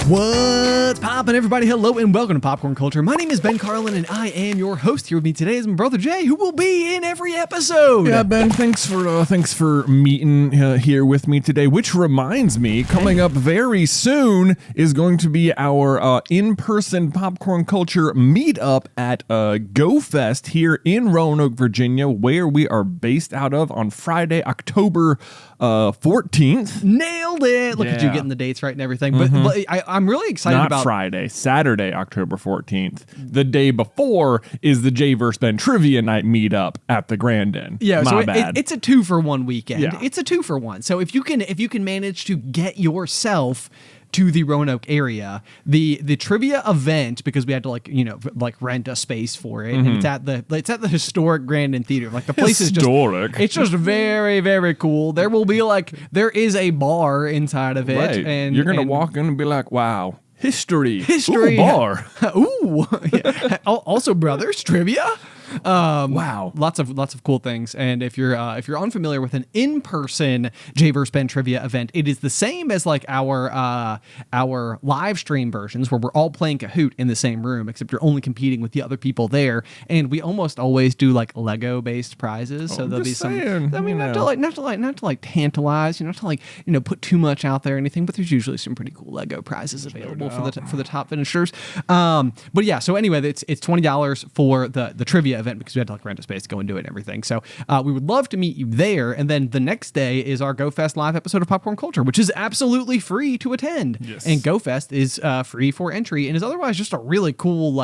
What's poppin', everybody? Hello and welcome to Popcorn Culture. My name is Ben Carlin and I am your host. Here with me today is my brother Jay, who will be in every episode. Yeah, Ben, thanks for meeting here with me today, which reminds me, coming up very soon is going to be our in-person Popcorn Culture meetup at GoFest here in Roanoke, Virginia, where we are based out of on Friday, October 14th. Nailed it. Look at you getting the dates right and everything. But I'm really excited Not about Friday, Saturday, October 14th. The day before is the Jay vs. Ben Trivia Night meetup at the Grand Inn. Yeah, My so bad. it's a 2-for-1 weekend. Yeah. It's a 2-for-1. So if you can manage to get yourself to the Roanoke area, the trivia event, because we had to rent a space for it, and it's at the historic Grand Inn Theater. Like, the place Historic. it's just very, very cool. There will be there is a bar inside of it, Right. and you're gonna walk in and be like, "Wow, history, History. Ooh, bar, Ooh, yeah. Also brothers trivia. wow." Lots of cool things. And if you're unfamiliar with an in-person Jay vs. Ben trivia event, it is the same as like our live stream versions where we're all playing Kahoot in the same room, except you're only competing with the other people there. And we almost always do like Lego based prizes. So there'll be some. I mean, not to tantalize, not to put too much out there or anything, but there's usually some pretty cool Lego prizes available for the top finishers. But yeah, so anyway, it's $20 for the trivia event because we had to rent a space to go and do it and everything. So we would love to meet you there. And then the next day is our GoFest live episode of Popcorn Culture, which is absolutely free to attend. Yes. And GoFest is free for entry and is otherwise just a really cool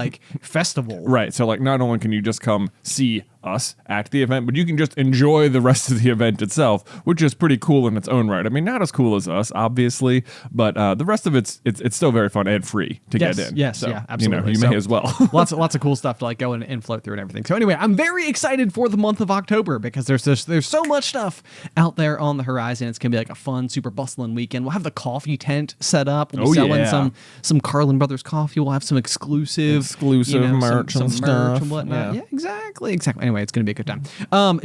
festival. Right. So not only can you just come see us at the event, but you can just enjoy the rest of the event itself, which is pretty cool in its own right. I mean, not as cool as us, obviously, but the rest of it's still very fun and free to get in. Yes, so, yeah, absolutely. You may as well. lots of cool stuff to go and float through and everything. So anyway, I'm very excited for the month of October because there's so much stuff out there on the horizon. It's gonna be a fun, super bustling weekend. We'll have the coffee tent set up. We'll be selling some Carlin Brothers coffee. We'll have some exclusive merch some and stuff and whatnot. Yeah, exactly. Anyway, it's gonna be a good time.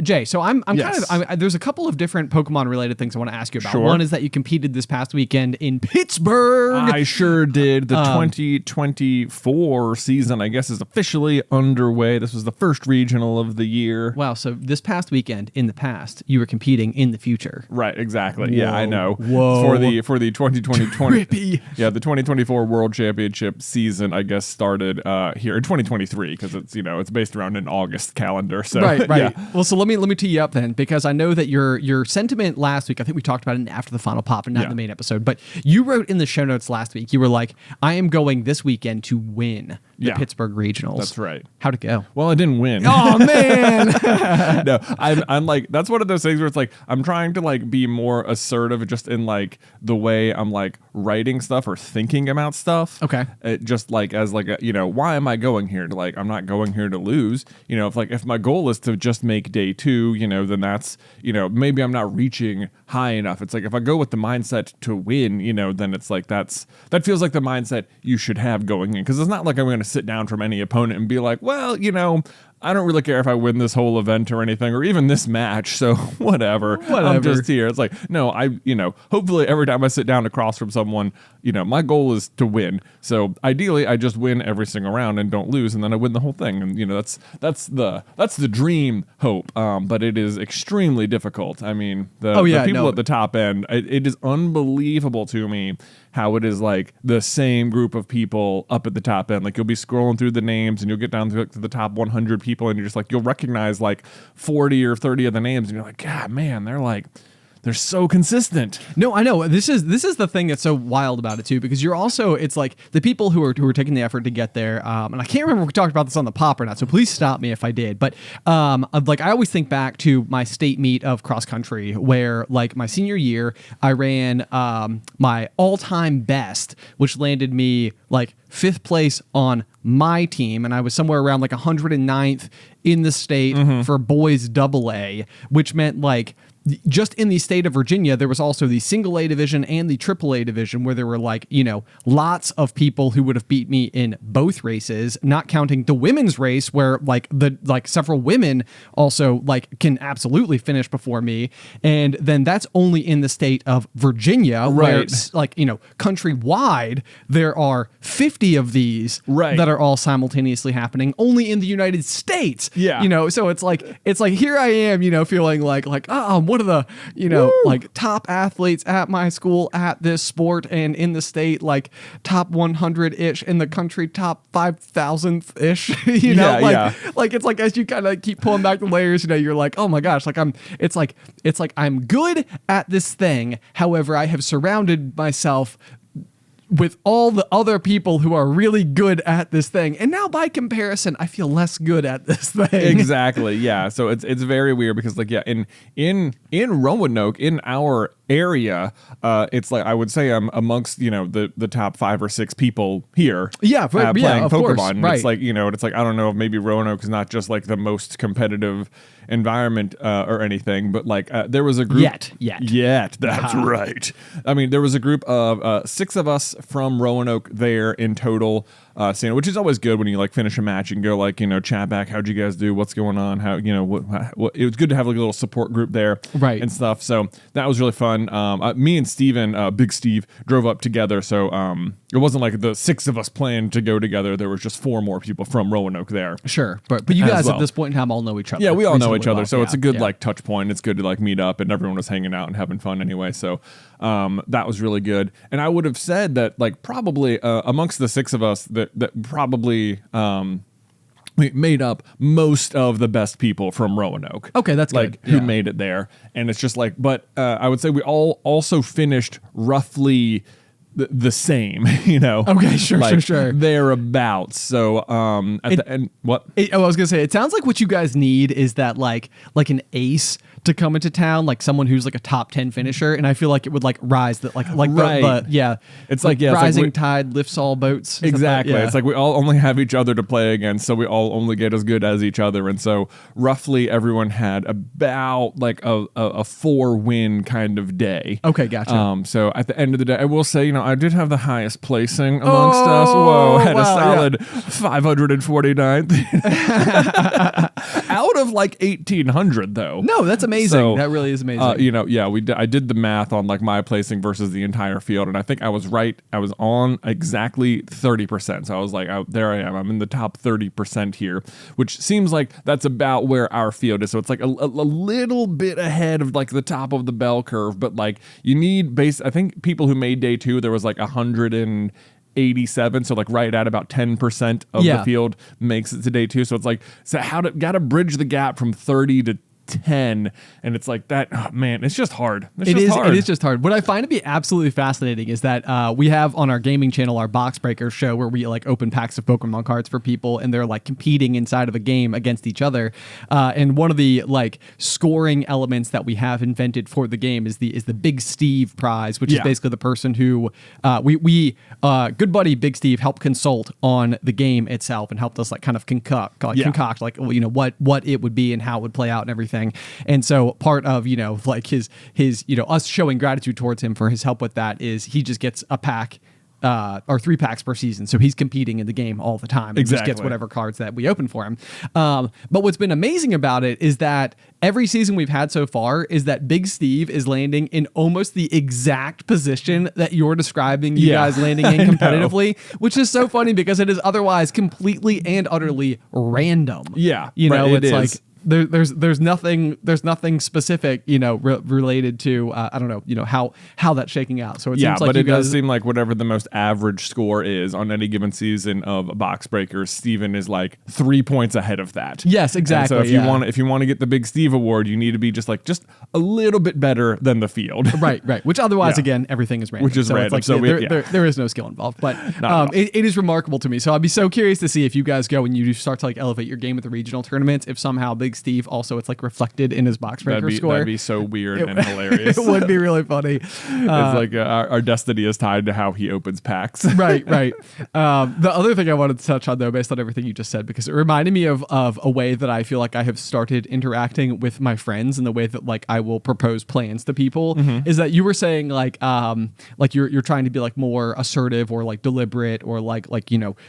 Jay, so I'm there's a couple of different Pokemon related things I want to ask you about. Sure. One is that you competed this past weekend in Pittsburgh. I sure did. The 2024 season, I guess, is officially underway. This was the first regional of the year. Wow, so this past weekend, in the past, you were competing in the future. Right, exactly. Whoa. Yeah, I know. Whoa. For the 2020 yeah, the 2024 World Championship season, I guess, started here in 2023 because it's based around an August calendar. So Right. Yeah. Well, so let me tee you up then, because I know that your sentiment last week, I think we talked about it after the final pop and not in the main episode, but you wrote in the show notes last week, you were like, I am going this weekend to win the Pittsburgh Regionals. That's right. How'd it go? Well, I didn't win. Oh, man. No, I'm that's one of those things where it's I'm trying to be more assertive just in the way I'm writing stuff or thinking about stuff. Okay. Just as why am I going here to I'm not going here to lose. If my goal is to just make day 2, then that's, maybe I'm not reaching high enough. It's if I go with the mindset to win, then it's that feels like the mindset you should have going in. Because it's not like I'm going to sit down from any opponent and be like, well, I don't really care if I win this whole event or anything, or even this match. So whatever. I'm just here. It's no, hopefully every time I sit down across from someone, my goal is to win. So ideally I just win every single round and don't lose. And then I win the whole thing. And that's the dream hope. But it is extremely difficult. I mean, the people at the top end, it is unbelievable to me how it is the same group of people up at the top end. You'll be scrolling through the names and you'll get down to the top 100 people and you're just you'll recognize 40 or 30 of the names and you're God, man, they're so consistent. No, I know. This is the thing that's so wild about it too, because you're also, it's the people who are taking the effort to get there. And I can't remember if we talked about this on the pop or not, so please stop me if I did. But I always think back to my state meet of cross country, where my senior year I ran my all-time best, which landed me 5th place on my team, and I was somewhere around 109th in the state for boys AA, which meant just in the state of Virginia, there was also the single A division and the triple A division where there were like, lots of people who would have beat me in both races, not counting the women's race where like several women also like can absolutely finish before me. And then that's only in the state of Virginia, where like, countrywide, there are 50 of these that are all simultaneously happening only in the United States. Yeah. So it's like here I am, feeling like, I'm one of the, like top athletes at my school at this sport and in the state, like top 100-ish in the country, top 5,000th-ish, like it's like as you kind of keep pulling back the layers, you're like, oh my gosh, like it's like I'm good at this thing. However, I have surrounded myself with all the other people who are really good at this thing. And now by comparison, I feel less good at this thing. Exactly. Yeah. So it's very weird because like, in Roanoke, in our area, it's like, I would say I'm amongst, the top 5 or 6 people here. Yeah. Playing of Pokemon. Course, right. It's like, it's like, I don't know if maybe Roanoke is not just like the most competitive environment or anything, but like there was a group yet that's right. I mean, there was a group of 6 of us from Roanoke there in total, which is always good when you like finish a match and go like, chat back, how'd you guys do, what's going on, how, what it was good to have like a little support group there, and stuff. So that was really fun. Me and Steven, Big Steve, drove up together, so it wasn't like the 6 of us planned to go together. There was just 4 more people from Roanoke there. Sure, but you guys at this point in time all know each other. Yeah, we all know each other, so it's a good like touch point. It's good to like meet up, and everyone was hanging out and having fun anyway. So that was really good. And I would have said that like probably amongst the 6 of us that probably we made up most of the best people from Roanoke. Okay, that's like good. Who made it there. And it's just like, but I would say we all also finished roughly the same, Okay, sure. Thereabouts. So at the end, what? I was gonna say, it sounds like what you guys need is that like an ace to come into town, like someone who's like a top 10 finisher, and I feel like it would like rise that like it's like rising tide lifts all boats. Exactly. It's like we all only have each other to play against, so we all only get as good as each other, and so roughly everyone had about like a 4-win kind of day. Okay, gotcha. So at the end of the day, I will say, I did have the highest placing amongst us. Whoa, had a solid 549th out of like 1,800 though. No, that's amazing. So, that really is amazing. I did the math on like my placing versus the entire field, and I think I was right. I was on exactly 30%. So I was like, there I am. I'm in the top 30% here, which seems like that's about where our field is. So it's like a little bit ahead of like the top of the bell curve, but like you need I think people who made day 2, there was like 187, so like right at about 10% of the field makes it to day 2. So it's like, gotta bridge the gap from 30 to 10, and it's like that. Oh man, it's just hard. It is just hard. What I find to be absolutely fascinating is that we have on our gaming channel our Box Breaker show where we like open packs of Pokemon cards for people, and they're like competing inside of a game against each other. And one of the like scoring elements that we have invented for the game is the Big Steve prize, which is basically the person who we good buddy Big Steve helped consult on the game itself and helped us like kind of concoct like what it would be and how it would play out and everything. And so part of, like his us showing gratitude towards him for his help with that is he just gets a pack or 3 packs per season. So he's competing in the game all the time. And just gets whatever cards that we open for him. But what's been amazing about it is that every season we've had so far is that Big Steve is landing in almost the exact position that you're describing you guys landing in competitively, which is so funny because it is otherwise completely and utterly random. Yeah. It's like there's nothing specific, related to I don't know, how that's shaking out. So it seems like but it does seem like whatever the most average score is on any given season of Box Breakers, Steven is like 3 points ahead of that. Yes, exactly. And so if you want to get the Big Steve award, you need to be just a little bit better than the field. Right. Which otherwise, again, everything is random. Which is random. It's like there is no skill involved. But it is remarkable to me. So I'd be so curious to see if you guys go and you start to like elevate your game at the regional tournaments, if somehow Big Steve, also it's like reflected in his box breaker score. That'd be so weird and hilarious. It would be really funny. It's like our destiny is tied to how he opens packs. Right. The other thing I wanted to touch on, though, based on everything you just said, because it reminded me of a way that I feel like I have started interacting with my friends, and the way that like I will propose plans to people, is that you were saying like you're trying to be like more assertive or like deliberate, or like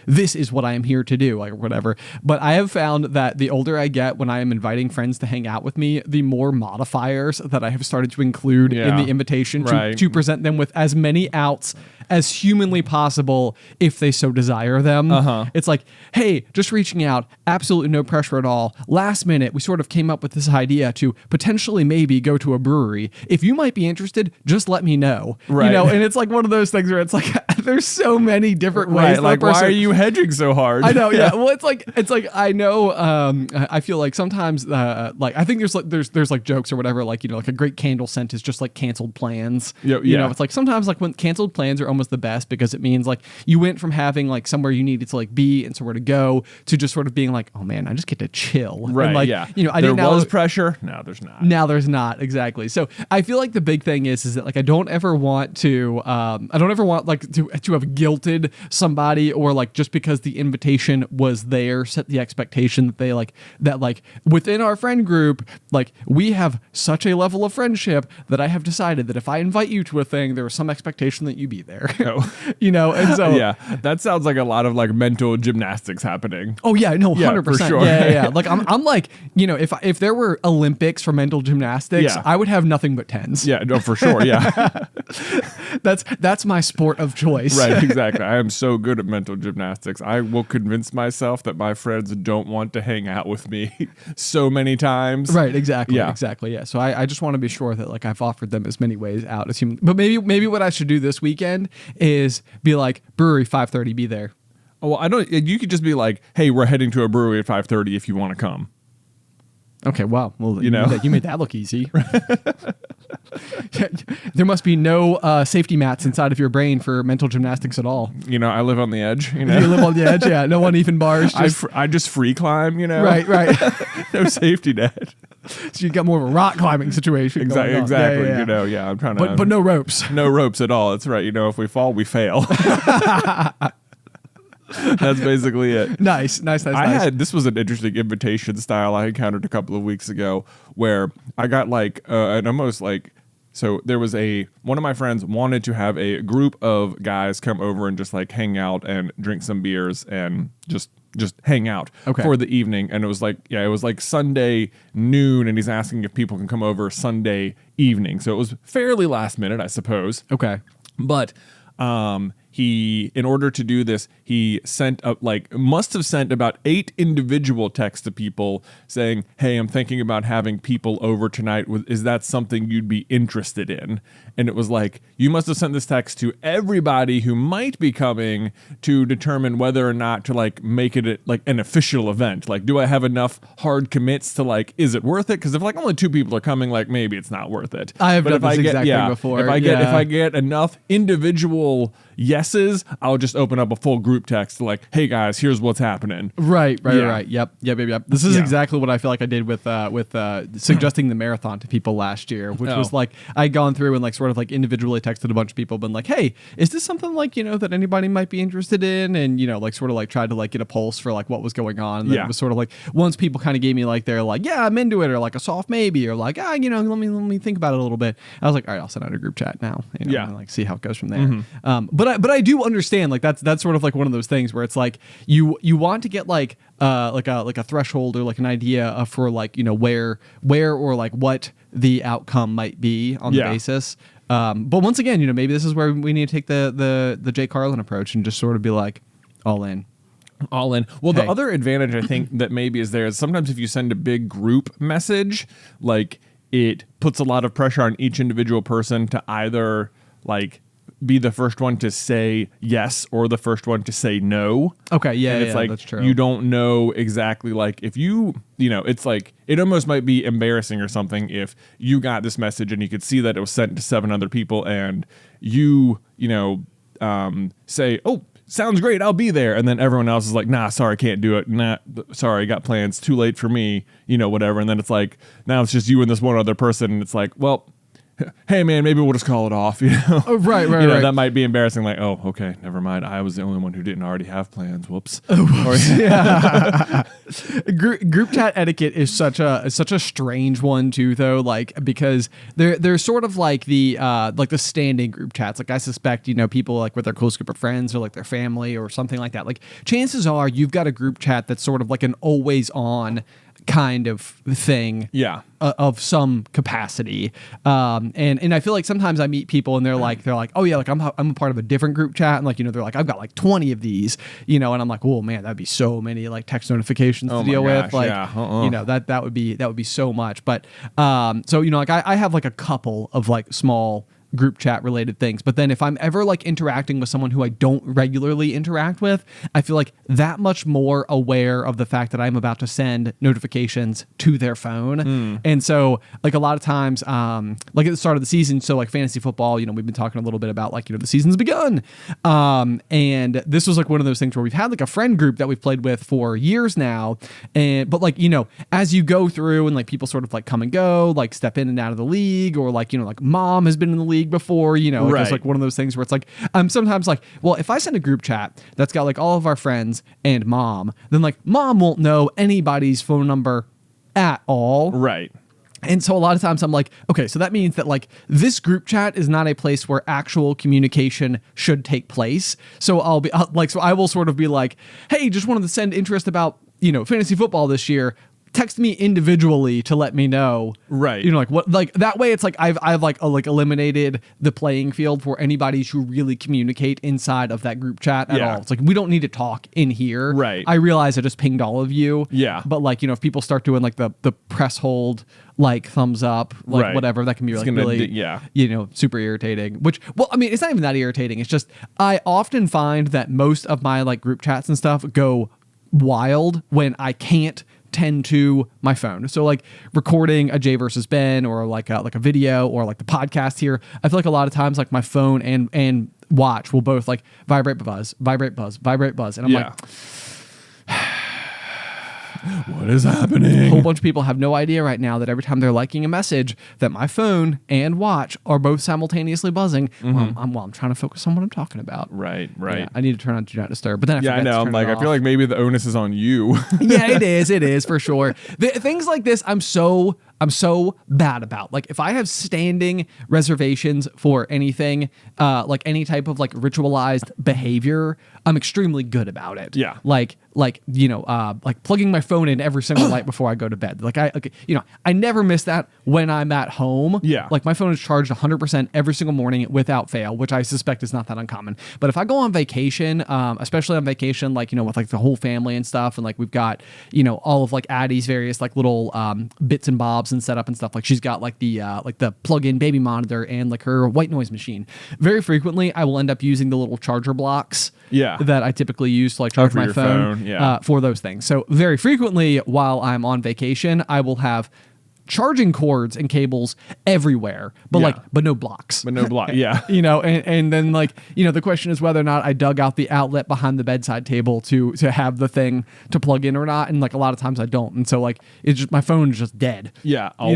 this is what I am here to do, like whatever. But I have found that the older I get, when I am inviting friends to hang out with me, the more modifiers that I have started to include in the invitation to present them with as many outs as humanly possible if they so desire them. It's like, hey, just reaching out, absolutely no pressure at all. Last minute, we sort of came up with this idea to potentially maybe go to a brewery. If you might be interested, just let me know. Right. And it's like one of those things where it's like there's so many different ways. Like, why are you hedging so hard? I know, yeah. Well, it's like I know. I feel like sometimes, like I think there's like jokes or whatever. Like like a great candle scent is just like canceled plans. It's like sometimes like when canceled plans are almost the best, because it means like you went from having like somewhere you needed to like be and somewhere to go to just sort of being like, oh man, I just get to chill. Right. And like, there was pressure. Now there's not. Now there's not, exactly. So I feel like the big thing is that like I don't ever want like to have guilted somebody, or like just because the invitation was there, set the expectation that they like within our friend group, like we have such a level of friendship that I have decided that if I invite you to a thing, there is some expectation that you be there. And so yeah, that sounds like a lot of like mental gymnastics happening. Oh yeah, no, 100%. For sure. Yeah. Like I'm like, if there were Olympics for mental gymnastics, I would have nothing but 10s. Yeah, no, for sure. Yeah. That's my sport of choice. Right, exactly. I am so good at mental gymnastics. I will convince myself that my friends don't want to hang out with me so many times. Right, exactly. Yeah. Exactly. Yeah. So I just want to be sure that like I've offered them as many ways out as human. But maybe what I should do this weekend is be like, brewery 5:30, be there. Oh, well, I don't. You could just be like, hey, we're heading to a brewery at 5:30 if you want to come. Okay, wow. Well, you made that look easy. There must be no safety mats inside of your brain for mental gymnastics at all. I live on the edge. You live on the edge, yeah. No uneven bars. I just free climb, Right. No safety net. So you got more of a rock climbing situation. Exactly. Yeah. I'm trying to. But no ropes. No ropes at all. That's right. If we fall, we fail. That's basically it. Nice. This was an interesting invitation style I encountered a couple of weeks ago, where I got like an almost like, so there was one of my friends wanted to have a group of guys come over and just like hang out and drink some beers and just hang out for the evening. And it was like Sunday noon, and he's asking if people can come over Sunday evening. So it was fairly last minute, I suppose. Okay. But he, in order to do this, he must have sent about 8 individual texts to people saying, hey, I'm thinking about having people over tonight. Is that something you'd be interested in? And it was like, you must have sent this text to everybody who might be coming to determine whether or not to like make it like an official event. Like, do I have enough hard commits to like, is it worth it? Because if like only 2 people are coming, like maybe it's not worth it. I have done this exactly before. If I get enough individual yeses, I'll just open up a full group text like, hey guys, here's what's happening. Right. Yep. This is exactly what I feel like I did with suggesting the marathon to people last year, which was like I'd gone through and like sort of like individually texted a bunch of people, been like, hey, is this something like that anybody might be interested in, and like sort of like tried to like get a pulse for like what was going on. And then it was sort of like once people kind of gave me like their like, yeah, I'm into it, or like a soft maybe, or like let me think about it a little bit. I was like, all right, I'll send out a group chat now. And like see how it goes from there. But I do understand like that's sort of like one of those things where it's like you want to get like a threshold or like an idea for like where or like what the outcome might be on the basis. But once again, maybe this is where we need to take the Jay Carlin approach and just sort of be like all in. Well, the other advantage I think that maybe is there is sometimes if you send a big group message, like it puts a lot of pressure on each individual person to either like be the first one to say yes or the first one to say no. Okay, yeah, it's like that's true. You don't know exactly like if it's like it almost might be embarrassing or something if you got this message and you could see that it was sent to 7 other people and you say, oh, sounds great, I'll be there. And then everyone else is like, nah, sorry, can't do it. Nah, sorry, got plans, too late for me, whatever. And then it's like, now it's just you and this one other person. And it's like, well, hey man, maybe we'll just call it off, Oh, right. That might be embarrassing. Like, oh, okay, never mind. I was the only one who didn't already have plans. Whoops. Yeah. Group chat etiquette is such a strange one too, though. Like, because they're sort of like the standing group chats. Like, I suspect people like with their close group of friends or like their family or something like that. Like, chances are you've got a group chat that's sort of like an always on kind of thing, of some capacity, and I feel like sometimes I meet people and they're like, oh yeah, like I'm a part of a different group chat, and like they're like, I've got like 20 of these, and I'm like, oh man, that'd be so many like text notifications to deal with, like that would be so much, but so like I have like a couple of like small group chat related things, but then if I'm ever like interacting with someone who I don't regularly interact with, I feel like that much more aware of the fact that I'm about to send notifications to their phone. And so like a lot of times, like at the start of the season, so like fantasy football, we've been talking a little bit about like, the season's begun. And this was like one of those things where we've had like a friend group that we've played with for years now. But like, as you go through and like people sort of like come and go, like step in and out of the league, or like, like mom has been in the league before, right. It's like one of those things where it's like, I'm sometimes like, well, if I send a group chat that's got like all of our friends and mom, then like mom won't know anybody's phone number at all. Right. And so a lot of times I'm like, okay, so that means that like this group chat is not a place where actual communication should take place. So so I will sort of be like, hey, just wanted to send interest about, fantasy football this year. Text me individually to let me know, right? Like what, like that way it's like I've like eliminated the playing field for anybody to really communicate inside of that group chat at all. It's like, we don't need to talk in here, right? I realize I just pinged all of you, but like if people start doing like the press hold, like thumbs up, like whatever, that can be like really super irritating, which, well, I mean, it's not even that irritating, it's just I often find that most of my like group chats and stuff go wild when I can't tend to my phone. So like recording a Jay versus Ben, or like a video, or like the podcast here, I feel like a lot of times like my phone and watch will both like vibrate, buzz, and I'm like, what is happening? A whole bunch of people have no idea right now that every time they're liking a message, that my phone and watch are both simultaneously buzzing. While I'm trying to focus on what I'm talking about. Right. Yeah, I need to turn on Do Not Disturb, but then I forget I know. I'm like, I feel like maybe the onus is on you. Yeah, it is for sure. Things like this, I'm so bad about. Like if I have standing reservations for anything, like any type of like ritualized behavior, I'm extremely good about it. Yeah. Like plugging my phone in every single night before I go to bed. Like I never miss that when I'm at home. Yeah. Like my phone is charged 100% every single morning without fail, which I suspect is not that uncommon. But if I go on vacation, especially on vacation, like, with like the whole family and stuff, and like we've got, all of like Addie's various like little bits and bobs and setup and stuff. Like she's got like the plug-in baby monitor and like her white noise machine. Very frequently I will end up using the little charger blocks that I typically use to like charge my phone. For those things. So very frequently while I'm on vacation, I will have charging cords and cables everywhere, but no blocks. And then like, the question is whether or not I dug out the outlet behind the bedside table to have the thing to plug in or not. And like a lot of times I don't. And so like, it's just, my phone is just dead. Yeah. All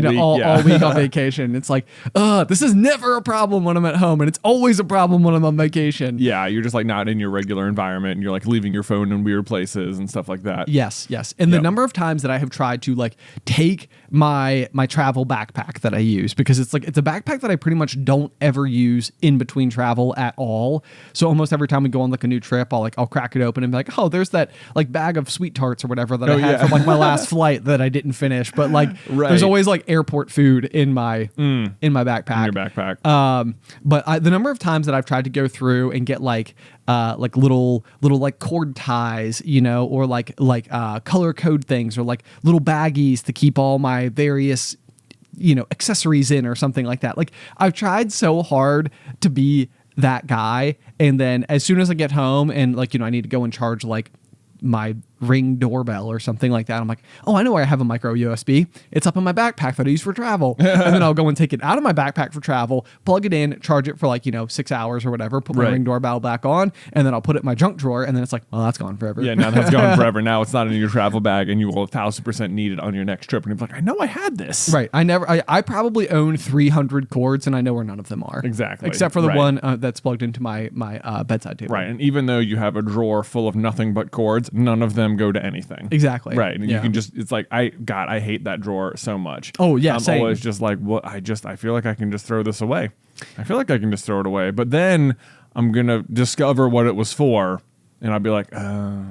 week on vacation. It's like, this is never a problem when I'm at home, and it's always a problem when I'm on vacation. Yeah. You're just like not in your regular environment, and you're like leaving your phone in weird places and stuff like that. Yes. And the number of times that I have tried to like take my travel backpack that I use, because it's a backpack that I pretty much don't ever use in between travel at all. So almost every time we go on like a new trip, I'll crack it open and be like, oh, there's that like bag of sweet tarts or whatever that I had from like my last flight that I didn't finish. But like there's always like airport food in my backpack. In your backpack. But the number of times that I've tried to go through and get like little like cord ties, or like color code things, or like little baggies to keep all my various accessories in, or something like that. Like I've tried so hard to be that guy, and then as soon as I get home and like I need to go and charge like my Ring doorbell or something like that. I'm like, oh, I know where I have a micro USB. It's up in my backpack that I use for travel. And then I'll go and take it out of my backpack for travel, plug it in, charge it for like, 6 hours or whatever, put my Ring doorbell back on, and then I'll put it in my junk drawer, and then it's like, well, that's gone forever. Yeah, now that's gone forever. Now it's not in your travel bag, and you will 1,000% need it on your next trip. And you're like, I know I had this. Right. I probably own 300 cords, and I know where none of them are. Exactly. Except for the one that's plugged into my bedside table. Right. And even though you have a drawer full of nothing but cords, none of them go to anything. Exactly. Right. And you can just, it's like, I hate that drawer so much. Oh, yeah. I'm always just like, well, I feel like I can just throw this away. I feel like I can just throw it away. But then I'm going to discover what it was for, and I'll be like, oh,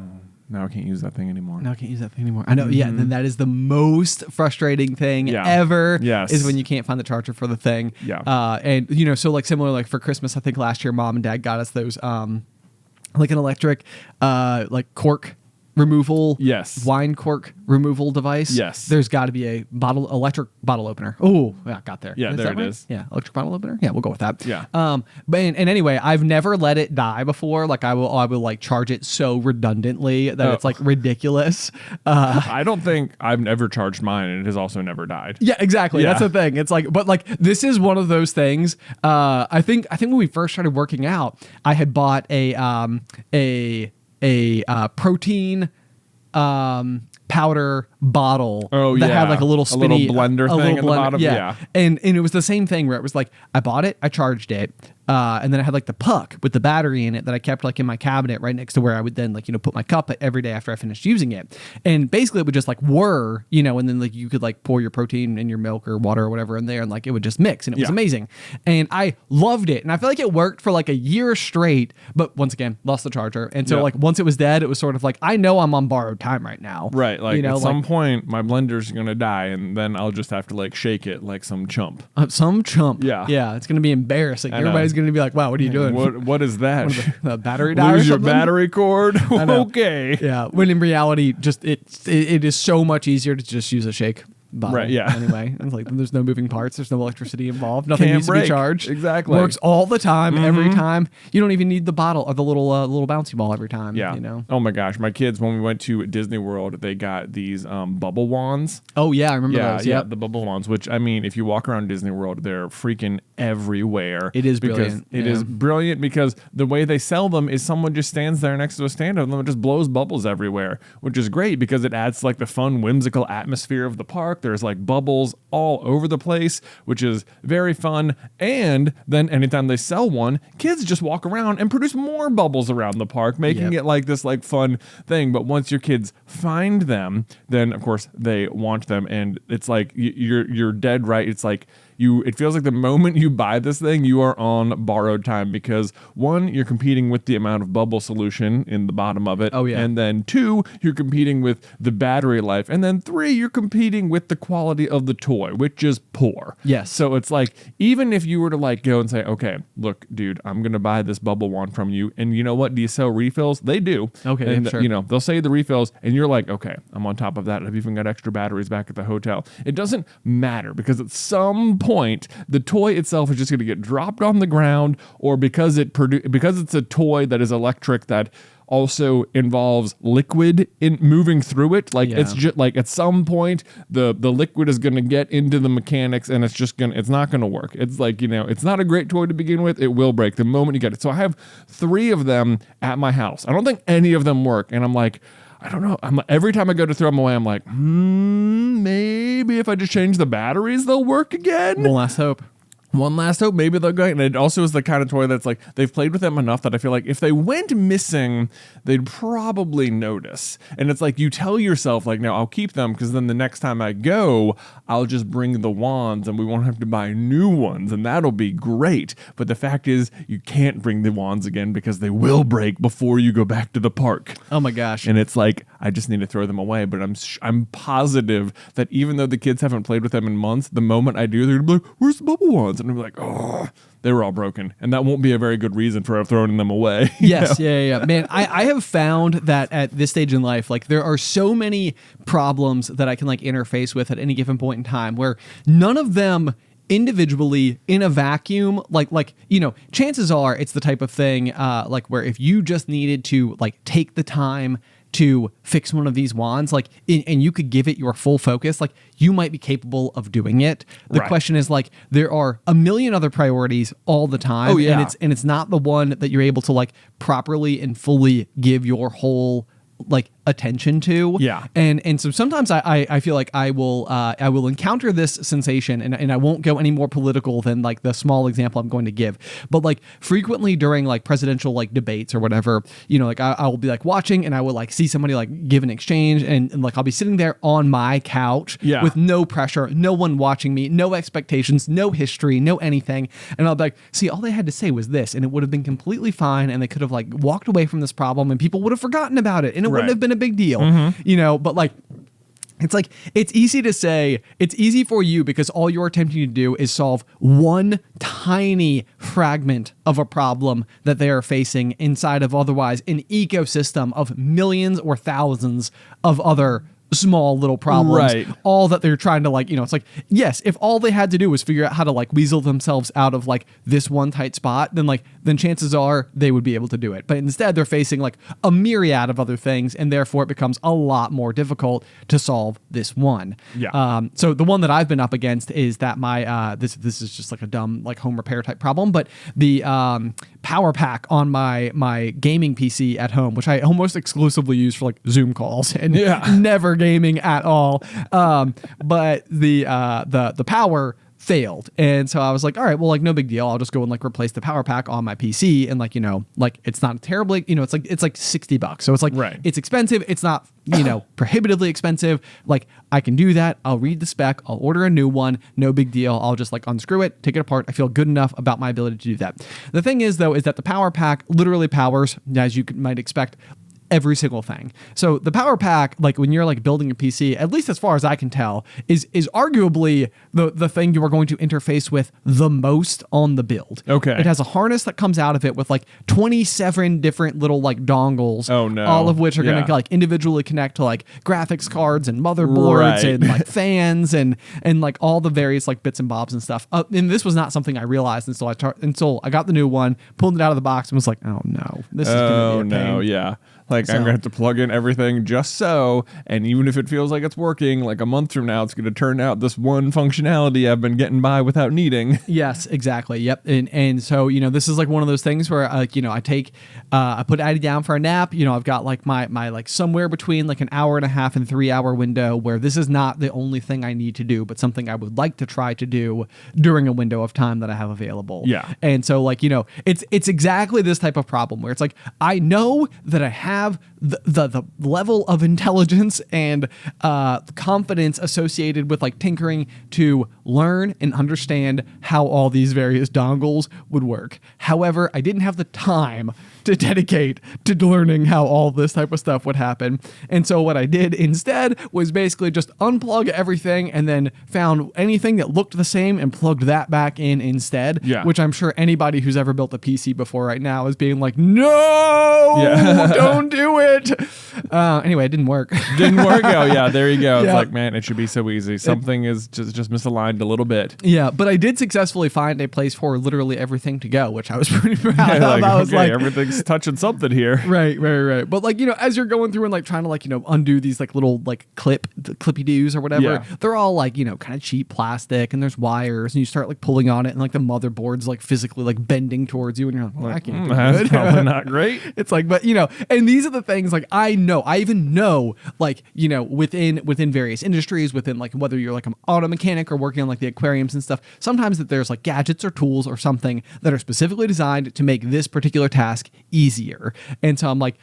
now I can't use that thing anymore. I know. Yeah. And then that is the most frustrating thing ever. Yes. Is when you can't find the charger for the thing. Yeah. And, so like similar, like for Christmas, I think last year, Mom and Dad got us those, like an electric, like cork removal, wine cork removal device. Yes. There's got to be a electric bottle opener. Oh, yeah, got there. Yeah, there it is. Yeah, electric bottle opener. Yeah, we'll go with that. Yeah. But and anyway, I've never let it die before. Like I will like charge it so redundantly that it's like ridiculous. I don't think I've ever charged mine, and it has also never died. Yeah, exactly. Yeah. That's the thing. It's like, but like this is one of those things. I think when we first started working out, I had bought a protein powder bottle that had like a little spinny blender thing in the bottom. Yeah. And it was the same thing where it was like I bought it, I charged it, and then I had like the puck with the battery in it that I kept like in my cabinet right next to where I would then like put my cup every day after I finished using it. And basically it would just like whir, and then like you could like pour your protein in your milk or water or whatever in there, and like it would just mix, and it was amazing. And I loved it, and I feel like it worked for like a year straight. But once again, lost the charger, and so like once it was dead, it was sort of like I know I'm on borrowed time right now. Right. Like at some point my blender's gonna die, and then I'll just have to like shake it like some chump. Some chump. Yeah. Yeah. It's gonna be embarrassing. Everybody's gonna be like, "Wow, what are you doing? What is that? The battery die? Lose or your something?" battery cord? Okay. Yeah. When in reality, just it is so much easier to just use a shake bottle. Right. Yeah. Anyway, it's like there's no moving parts. There's no electricity involved. Nothing Can't needs break. to be charged. Exactly. Works all the time, every time. You don't even need the bottle or the little bouncy ball every time. Yeah. Oh my gosh, my kids, when we went to Disney World, they got these bubble wands. Oh yeah, I remember those. Yeah, the bubble wands. Which I mean, if you walk around Disney World, they're freaking everywhere. It is brilliant. It is brilliant because the way they sell them is someone just stands there next to a stand of them and just blows bubbles everywhere, which is great because it adds like the fun, whimsical atmosphere of the park. There's like bubbles all over the place, which is very fun. And then anytime they sell one, kids just walk around and produce more bubbles around the park, making it like this like fun thing. But once your kids find them, then of course they want them, and it's like you're dead right. It's like it feels like the moment you buy this thing, you are on borrowed time because one, you're competing with the amount of bubble solution in the bottom of it. Oh, yeah. And then two, you're competing with the battery life. And then three, you're competing with the quality of the toy, which is poor. Yes. So it's like, even if you were to like go and say, okay, look, dude, I'm going to buy this bubble wand from you. And you know what? Do you sell refills? They do. Okay. And sure. They'll say the refills and you're like, okay, I'm on top of that. I've even got extra batteries back at the hotel. It doesn't matter because at some point, the toy itself is just going to get dropped on the ground, or because it's a toy that is electric that also involves liquid in moving through it. Like it's just like at some point the liquid is going to get into the mechanics and it's not going to work. It's like, it's not a great toy to begin with. It will break the moment you get it. So I have 3 of them at my house. I don't think any of them work. And I'm like, I don't know. Every time I go to throw them away, I'm like, maybe if I just change the batteries, they'll work again. One last hope. Maybe they'll go. And it also is the kind of toy that's like, they've played with them enough that I feel like if they went missing, they'd probably notice. And it's like, you tell yourself like, no, I'll keep them because then the next time I go, I'll just bring the wands and we won't have to buy new ones and that'll be great. But the fact is you can't bring the wands again because they will break before you go back to the park. Oh my gosh. And it's like, I just need to throw them away. But I'm positive that even though the kids haven't played with them in months, the moment I do, they're gonna be like, where's the bubble wands? And I'm like, oh, they were all broken. And that won't be a very good reason for throwing them away. Yes, yeah. Man, I have found that at this stage in life, like there are so many problems that I can like interface with at any given point in time where none of them individually in a vacuum, like chances are it's the type of thing like where if you just needed to like take the time to fix one of these wands, like, and you could give it your full focus, like, you might be capable of doing it. The question is, like, there are a million other priorities all the time. And it's not the one that you're able to, like, properly and fully give your whole, like, attention to. And so sometimes I feel like I will encounter this sensation, and I won't go any more political than, like, the small example I'm going to give, but, like, frequently during, like, presidential, like, debates or whatever, you know, like, I will be, like, watching, and I will, like, see somebody, like, give an exchange, and like, I'll be sitting there on my couch with no pressure, no one watching me, no expectations, no history, no anything, and I'll be like, see, all they had to say was this, and it would have been completely fine, and they could have, like, walked away from this problem, and people would have forgotten about it, and it wouldn't have been a big deal, you know, but, like, it's like, it's easy to say, it's easy for you because all you're attempting to do is solve one tiny fragment of a problem that they are facing inside of otherwise an ecosystem of millions or thousands of other small little problems, all that they're trying to, like, you know, it's like, yes, if all they had to do was figure out how to, like, weasel themselves out of, like, this one tight spot, then chances are they would be able to do it. But instead they're facing, like, a myriad of other things, and therefore it becomes a lot more difficult to solve this one. So the one that I've been up against is that my this is just like a dumb, like, home repair type problem, but the power pack on my gaming PC at home, which I almost exclusively use for, like, Zoom calls and never gaming at all, but the power failed, and so I was like, all right, well, like, no big deal, I'll just go and, like, replace the power pack on my PC, and, like, you know, like, it's not terribly, you know, it's like $60, so it's like, it's expensive, it's not, you know, prohibitively expensive, like, I can do that, I'll read the spec, I'll order a new one, no big deal, I'll just, like, unscrew it, take it apart, I feel good enough about my ability to do that. The thing is, though, is that the power pack literally powers, as you might expect, every single thing. So the power pack, like, when you're, like, building a PC, at least as far as I can tell, is arguably the thing you are going to interface with the most on the build. It has a harness that comes out of it with, like, 27 different little, like, dongles. All of which are going to, like, individually connect to, like, graphics cards and motherboards and, like, fans and like, all the various, like, bits and bobs and stuff. And this was not something I realized until I got the new one, pulled it out of the box, and was like, oh no, this is going to be a pain. Like, I'm going to have to plug in everything just so, and even if it feels like it's working, like, a month from now, it's going to turn out this one functionality I've been getting by without needing. Yes, exactly. Yep. And so, you know, this is, like, one of those things where, you know, I put Addie down for a nap. You know, I've got, like, my like, somewhere between, like, an hour and a half and 3 hour window where this is not the only thing I need to do, but something I would like to try to do during a window of time that I have available. And so, like, you know, it's exactly this type of problem where it's like, I know that I have the level of intelligence and confidence associated with, like, tinkering to learn and understand how all these various dongles would work. However, I didn't have the time to dedicate to learning how all this type of stuff would happen. And so what I did instead was basically just unplug everything and then found anything that looked the same and plugged that back in instead, which I'm sure anybody who's ever built a PC before right now is being like, no, don't do it. Anyway, it didn't work. Oh, yeah, there you go. It's like, man, it should be so easy. Something is just misaligned a little bit. Yeah, but I did successfully find a place for literally everything to go, which I was pretty proud of. I was like, everything's touching something here. Right. But, like, you know, as you're going through and, like, trying to, like, you know, undo these, like, little, like, clippy doos or whatever, they're all, like, you know, kind of cheap plastic, and there's wires, and you start, like, pulling on it, and, like, the motherboard's, like, physically, like, bending towards you, and you're like, well, I can't do that's good. Probably not great. It's like, but, you know, and these are the things, like, I even know, like, you know, within various industries, within, like, whether you're, like, an auto mechanic or working on, like, the aquariums and stuff, sometimes that there's, like, gadgets or tools or something that are specifically designed to make this particular task easier. And so I'm like,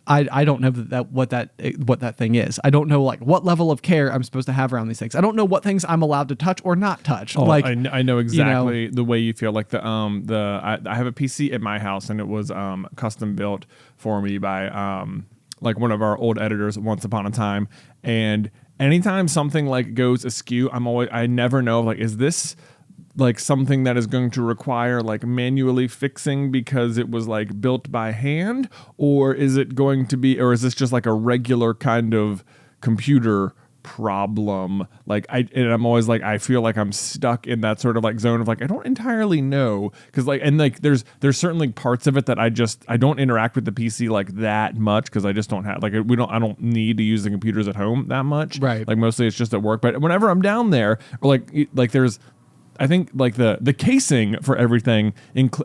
I don't know what that thing is. I don't know, like, what level of care I'm supposed to have around these things. I don't know what things I'm allowed to touch or not touch. Oh, like, I know exactly the way you feel. Like, I have a PC at my house, and it was custom built for me by like, one of our old editors once upon a time. And anytime something, like, goes askew, I never know, like, is this, like, something that is going to require, like, manually fixing because it was, like, built by hand, or is it going to be, or is this just, like, a regular kind of computer problem. Like I'm always like, I feel like I'm stuck in that sort of like zone of like, I don't entirely know. Cause like, and like there's certainly parts of it that I don't interact with the PC like that much. Cause I just don't have like, I don't need to use the computers at home that much. Right. Like mostly it's just at work, but whenever I'm down there or like there's, I think like the casing for everything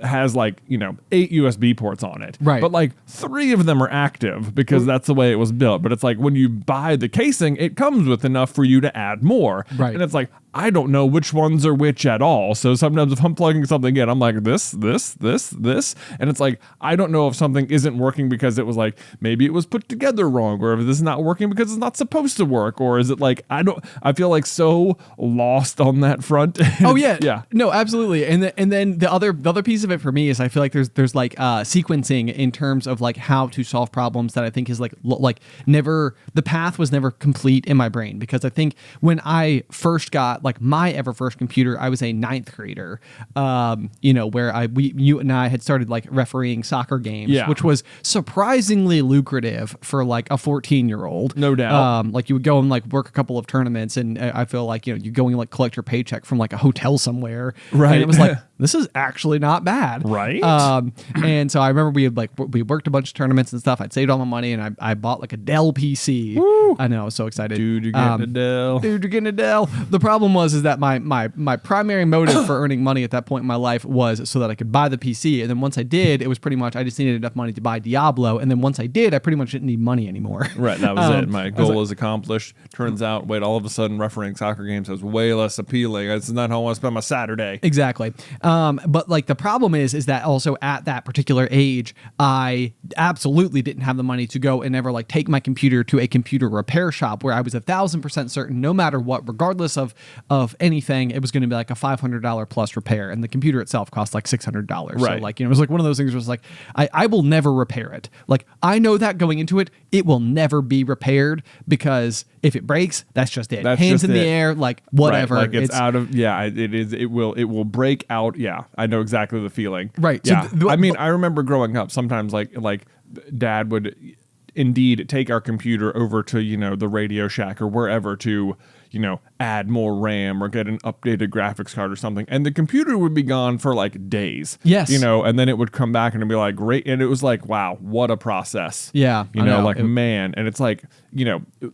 has like, 8 USB ports on it. Right. But like 3 of them are active because that's the way it was built. But it's like when you buy the casing, it comes with enough for you to add more. Right. And it's like, I don't know which ones are which at all. So sometimes if I'm plugging something in, I'm like this. And it's like, I don't know if something isn't working because it was like, maybe it was put together wrong, or if this is not working because it's not supposed to work. Or is it like, I feel like so lost on that front. Oh yeah. Yeah. No, absolutely. And then the other piece of it for me is I feel like there's like sequencing in terms of like how to solve problems that I think is like never, the path was never complete in my brain, because I think when I first got like my ever first computer, I was a 9th grader, where you and I had started like refereeing soccer games, which was surprisingly lucrative for like a 14-year-old. No doubt. Like you would go and like work a couple of tournaments, and I feel like, you go and like collect your paycheck from like a hotel somewhere. Right. And it was like, this is actually not bad. Right. And so I remember we worked a bunch of tournaments and stuff. I'd saved all my money, and I bought like a Dell PC. Woo. I know, I was so excited. Dude, you're getting a Dell. Dude, you're getting a Dell. The problem is that my primary motive for earning money at that point in my life was so that I could buy the PC. And then once I did, it was pretty much, I just needed enough money to buy Diablo. And then once I did, I pretty much didn't need money anymore. Right, that was it. My goal is accomplished. Turns out, all of a sudden, refereeing soccer games is way less appealing. It's not how I want to spend my Saturday. Exactly. But like the problem is that also at that particular age, I absolutely didn't have the money to go and ever like take my computer to a computer repair shop where I was 1,000% certain, no matter what, regardless of anything, it was going to be like a $500 plus repair, and the computer itself cost like $600. Right. So like, it was like one of those things where it's like, I will never repair it. Like, I know that going into it, it will never be repaired, because if it breaks, that's just it. That's Hands just in the it. air, like whatever. Right, like it's out of, it will break out. Yeah, I know exactly the feeling. Right. Yeah. So I remember growing up, sometimes like Dad would indeed take our computer over to, the Radio Shack or wherever to, add more RAM or get an updated graphics card or something. And the computer would be gone for like days. Yes. And then it would come back and it'd be like, great. And it was like, wow, what a process. Yeah. Man. And it's like,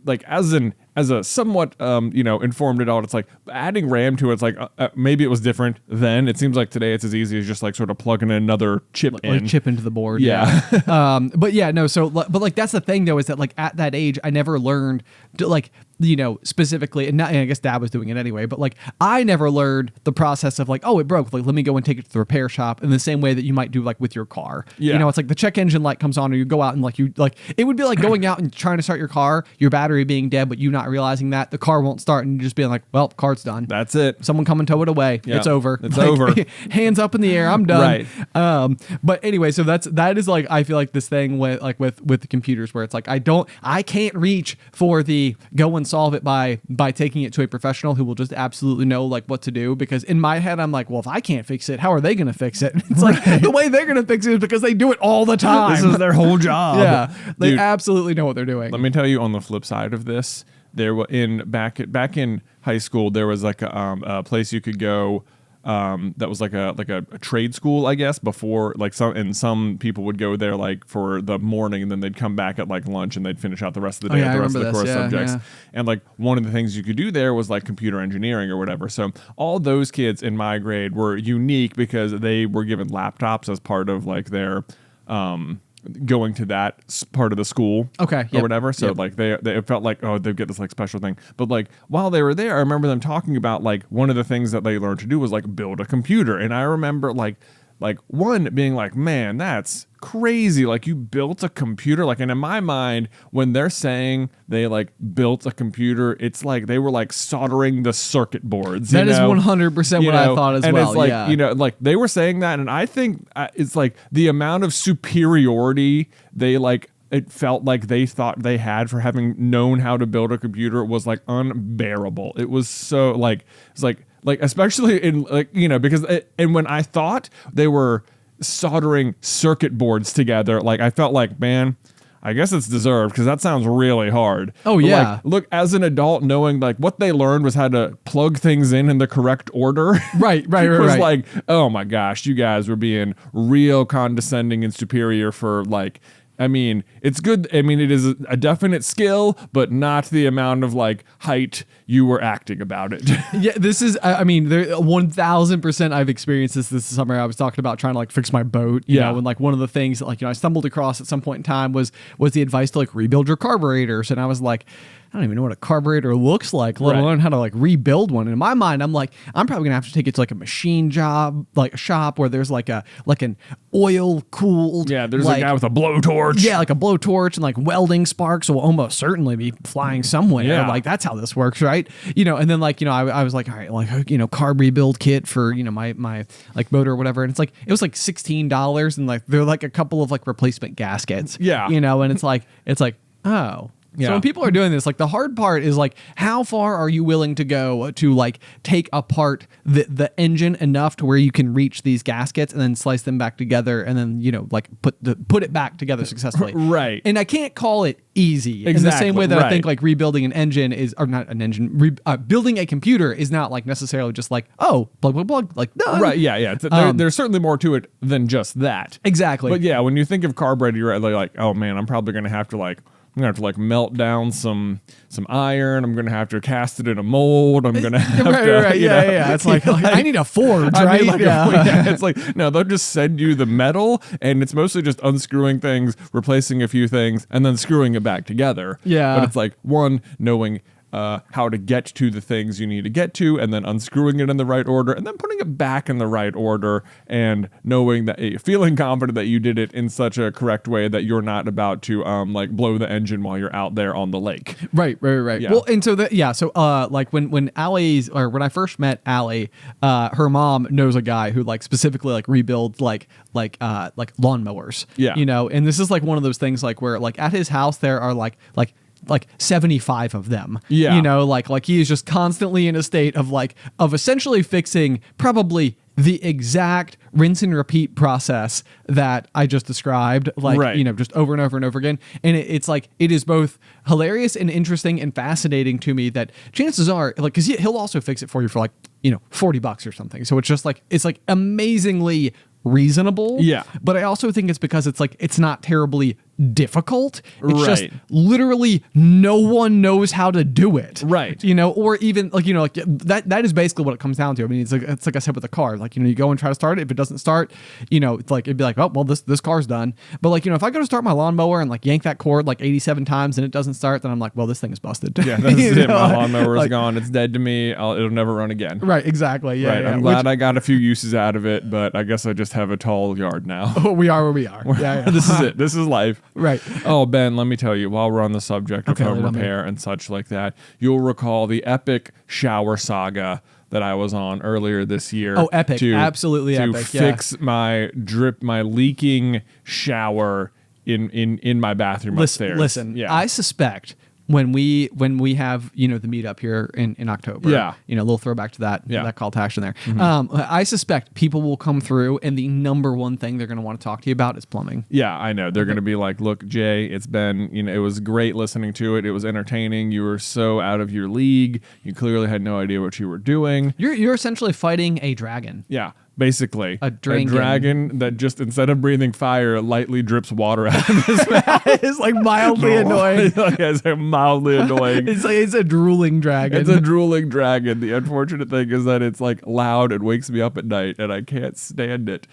like as a somewhat, informed adult, it's like adding RAM to it's like, maybe it was different then. It seems like today it's as easy as just like sort of plugging in another chip in. Chip into the board. Yeah. But yeah, no. So, but like, that's the thing though, is that like at that age, I never learned to like, specifically, and I guess Dad was doing it anyway, but like I never learned the process of like, oh, it broke, like let me go and take it to the repair shop, in the same way that you might do like with your car. Yeah. It's like the check engine light comes on, or you go out and like it would be like going out and trying to start your car, your battery being dead, but you not realizing that the car won't start, and you just being like, well, car's done. That's it. Someone come and tow it away. Yeah. It's over. It's over. Hands up in the air. I'm done. Right. But anyway, so that is like, I feel like this thing with the computers where it's like, I can't reach for the go and solve it by taking it to a professional who will just absolutely know like what to do, because in my head I'm like, well, if I can't fix it, how are they going to fix it? It's like the way they're going to fix it is because they do it all the time. This is their whole job. Yeah, they absolutely know what they're doing. Let me tell you, on the flip side of this, there were back in high school, there was like a place you could go that was like a trade school, I guess, before, like some people would go there like for the morning, and then they'd come back at like lunch and they'd finish out the rest of the day with the rest of the course subjects. Yeah. And like one of the things you could do there was like computer engineering or whatever. So all those kids in my grade were unique because they were given laptops as part of like their going to that part of the school, okay, or whatever. So like they it felt like, oh, they get this like special thing. But like while they were there, I remember them talking about like one of the things that they learned to do was like build a computer. And I remember like one being like, man, that's crazy. Like you built a computer. Like, and in my mind, when they're saying they like built a computer, it's like they were like soldering the circuit boards. That is 100% what I thought as and well. It's like, like they were saying that. And I think it's like the amount of superiority they like, it felt like they thought they had for having known how to build a computer was like unbearable. It was so like, it's like especially in like, because and when I thought they were soldering circuit boards together, like I felt like, man, I guess it's deserved because that sounds really hard. Oh, But, yeah. like, look, as an adult, knowing like what they learned was how to plug things in the correct order. Right. was like, oh my gosh, you guys were being real condescending and superior for like. I mean, it's good. I mean, it is a definite skill, but not the amount of like height you were acting about it. Yeah, this is, I mean, 1000% I've experienced this summer. I was talking about trying to like fix my boat, you know, and like one of the things that like, I stumbled across at some point in time was the advice to like rebuild your carburetors. And I was like, I don't even know what a carburetor looks like, let alone how to like rebuild one. And in my mind, I'm like, I'm probably gonna have to take it to like a machine job, like a shop where there's like an oil cooled. Yeah, there's like, a guy with a blowtorch. Yeah, like a blowtorch and like welding sparks will almost certainly be flying somewhere. Yeah. Like that's how this works, right? And then like, I was like, all right, like, carb rebuild kit for, my like motor or whatever. And it's like, it was like $16 and like, they're like a couple of like replacement gaskets. Yeah. And it's like, oh. Yeah. So when people are doing this, like the hard part is like, how far are you willing to go to like take apart the engine enough to where you can reach these gaskets and then slice them back together and then, like put it back together successfully. Right. And I can't call it easy in the same way that I think like rebuilding an engine is, or not an engine, building a computer is not like necessarily just like, oh, plug, like done. Right. Yeah. There's certainly more to it than just that. Exactly. But yeah, when you think of carburetor, you're like, oh man, I'm probably going to have to like, melt down some iron. I'm gonna have to cast it in a mold. I'm gonna have to, yeah. It's like, I need a forge, right? It's like, no, they'll just send you the metal, and it's mostly just unscrewing things, replacing a few things, and then screwing it back together. Yeah. But it's like knowing how to get to the things you need to get to, and then unscrewing it in the right order, and then putting it back in the right order, and knowing that, feeling confident that you did it in such a correct way that you're not about to like blow the engine while you're out there on the lake. Right. Yeah. Well, and so like when I first met Allie, her mom knows a guy who like specifically like rebuilds like lawnmowers. Yeah. And this is like one of those things like where like at his house there are like 75 of them. Yeah. Like he is just constantly in a state of essentially fixing probably the exact rinse and repeat process that I just described, just over and over and over again. And it's like, it is both hilarious and interesting and fascinating to me that chances are like, cause he'll also fix it for you for like, $40 or something. So it's just like, it's like amazingly reasonable. Yeah. But I also think it's because it's like, it's not terribly difficult. It's just Right. literally no one knows how to do it. Right. Or even like, like that is basically what it comes down to. I mean, it's like I said with the car, like, you go and try to start it. If it doesn't start, it's like, it'd be like, oh, well, this car's done. But like, if I go to start my lawnmower and like yank that cord like 87 times and it doesn't start, then I'm like, well, this thing is busted. Yeah, this is it. My lawnmower is gone. It's dead to me. It'll never run again. Right. Exactly. Yeah. Right. Yeah. I'm glad I got a few uses out of it, but I guess I just have a tall yard now. We are where we are. Yeah. This is it. This is life. Right. Oh, Ben, let me tell you, while we're on the subject of Okay, home lay it on me. repair and such like that, you'll recall the epic shower saga that I was on earlier this year. Oh, epic. Absolutely to epic. fix my leaking shower in my bathroom upstairs. Listen, yeah. I suspect when we have the meetup here in October, Yeah. a little throwback to that call to action there. Mm-hmm. I suspect people will come through and the number one thing they're going to want to talk to you about is plumbing. Yeah, I know. They're going to be like, look, Jay, it's been, it was great listening to it. It was entertaining. You were so out of your league. You clearly had no idea what you were doing. You're essentially fighting a dragon. Yeah. Basically, A dragon. dragon that just, instead of breathing fire, lightly drips water out of his mouth. It's like mildly annoying. It's like mildly annoying. It's a drooling dragon. It's a drooling dragon. The unfortunate thing is that it's like loud and wakes me up at night, and I can't stand it.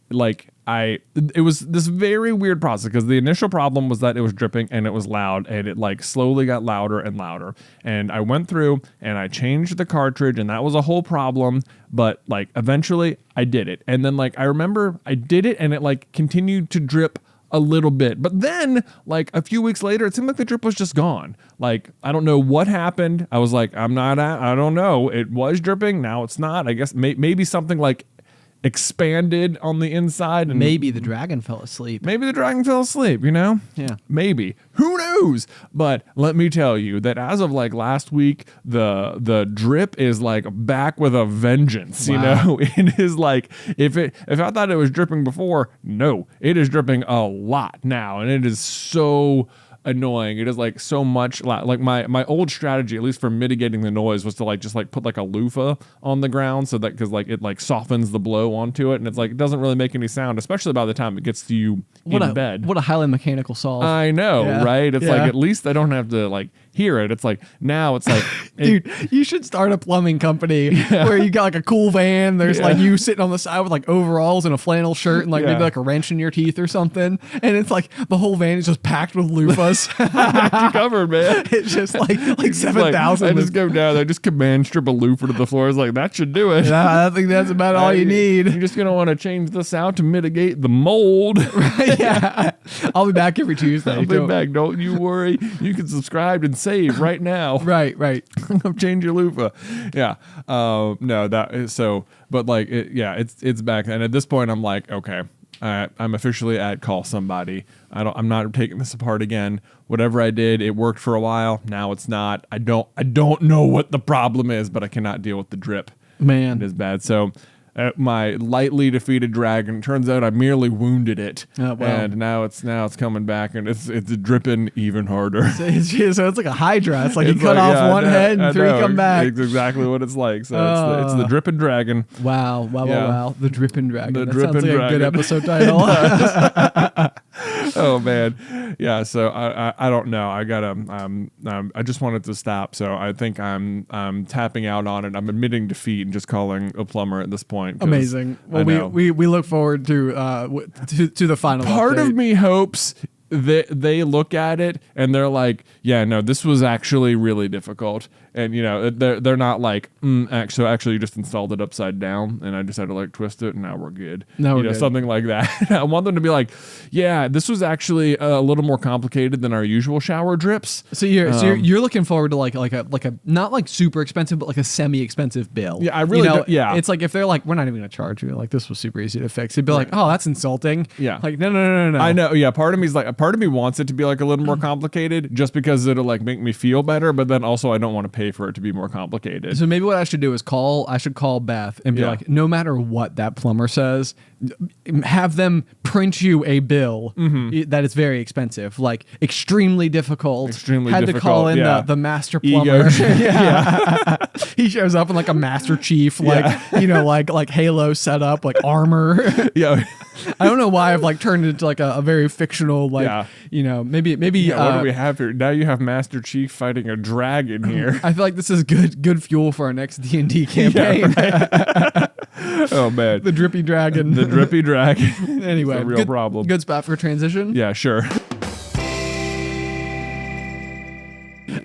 It was this very weird process because the initial problem was that it was dripping and it was loud, and it like slowly got louder and louder. And I went through and I changed the cartridge, and that was a whole problem. But like eventually I did it. And then like I remember I did it and it like continued to drip a little bit. But then like a few weeks later, it seemed like the drip was just gone. Like, I don't know what happened. I was like, I don't know. It was dripping. Now it's not. I guess maybe something like expanded on the inside. And Maybe the dragon fell asleep. maybe the dragon fell asleep, you know? Yeah. Maybe. Who knows? But let me tell you that as of like last week, the drip is like back with a vengeance, you know? It is like, if I thought it was dripping before, no, it is dripping a lot now. And it is so annoying. It is like so much like my old strategy, at least for mitigating the noise, was to like just like put like a loofah on the ground so that because like it like softens the blow onto it, and it's like it doesn't really make any sound, especially by the time it gets to you in bed. What a highly mechanical solve. I know, right? It's like at least I don't have to like hear it. It's like now it's like dude, you should start a plumbing company where you got like a cool van. There's like you sitting on the side with like overalls and a flannel shirt and like maybe like a wrench in your teeth or something, and it's like the whole van is just packed with loofahs. you covered, man. It's just like 7,000. I just go down there, just command strip a loofah to the floor. It's like that should do it. I think that's about all you need. You're just gonna want to change this out to mitigate the mold. Right, yeah, I'll be back every Tuesday. I'll be back. Don't you worry. You can subscribe and save right now. Right. Change your loofah. Yeah. No, that is so. But like, it's back. And at this point, I'm like, okay. I'm officially at call somebody. I'm not taking this apart again. Whatever I did, it worked for a while. Now it's not. I don't know what the problem is, but I cannot deal with the drip. Man, it is bad. So my lightly defeated dragon, turns out I merely wounded it, and now it's coming back, and it's dripping even harder. So it's like a hydra. It's like you cut off one head and three come back. It's exactly what it's like. So it's the dripping dragon. Wow. The dripping dragon. The that dripping sounds like dragon. a good episode title. Oh man, yeah. So I don't know. I just wanted to stop. So I think I'm tapping out on it. I'm admitting defeat and just calling a plumber at this point. Amazing. Well, we look forward to the final. Part update. of me hopes they look at it and they're like, yeah, no, this was actually really difficult. And, you know, they're not like, actually you just installed it upside down and I just had to like twist it and now we're good. Now we're good. Something like that. I want them to be like, yeah, this was actually a little more complicated than our usual shower drips. So you're looking forward to like a not like super expensive, but like a semi-expensive bill. Yeah, I really yeah. It's like if they're like, we're not even going to charge you. Like this was super easy to fix. It'd be like, oh, that's insulting. Yeah. Like no. I know. Yeah. Part of me wants it to be like a little more complicated just because it'll like make me feel better. But then also I don't want to pay for it to be more complicated. So maybe what I should do is call Beth and be like, no matter what that plumber says, have them print you a bill that is very expensive, like extremely difficult. Had to call in the master plumber. He shows up in like a Master Chief, like like Halo setup, like armor. Yeah. I don't know why I've like turned it into like a very fictional, like maybe. What do we have here? Now you have Master Chief fighting a dragon here. I feel like this is good fuel for our next D&D campaign. Yeah, right. Oh man, the drippy dragon. The drippy dragon. Anyway, it's a real problem. Good spot for transition. Yeah, sure.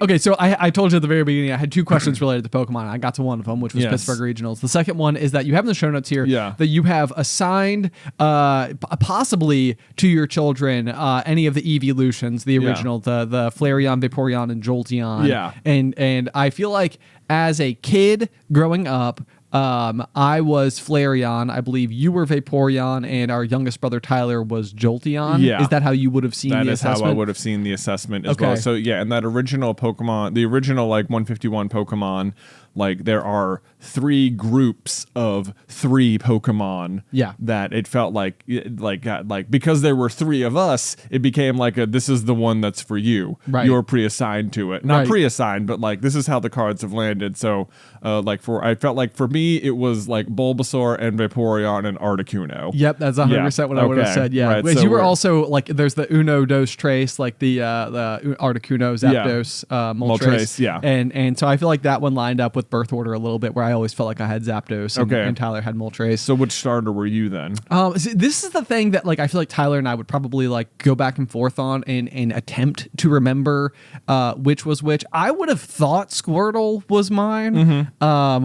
Okay, so I told you at the very beginning I had two questions related to Pokemon. I got to one of them, which was Yes. Pittsburgh Regionals. The second one is that you have in the show notes here that you have assigned possibly to your children any of the Eeveelutions, the original, the Flareon, Vaporeon, and Jolteon. Yeah. And I feel like as a kid growing up, I was Flareon. I believe you were Vaporeon, and our youngest brother Tyler was Jolteon. Yeah. Is that how you would have seen the assessment? That is how I would have seen the assessment as well. So yeah, in that original Pokemon, the original like 151 Pokemon, like there are 3 groups of 3 Pokemon. Yeah. That it felt like because there were 3 of us, it became like this is the one that's for you. Right. You're pre-assigned to it. Not pre-assigned, but like this is how the cards have landed. So I felt like for me it was like Bulbasaur and Vaporeon and Articuno. Yep, that's 100% what I would have said. Yeah, right, so you were also like there's the Uno Dos Trace, like the Articuno, Zapdos, Moltres. Yeah. And so I feel like that one lined up with birth order a little bit, where I always felt like I had Zapdos and Tyler had Moltres. So which starter were you then? This is the thing that like I feel like Tyler and I would probably like go back and forth on and attempt to remember which was which. I would have thought Squirtle was mine.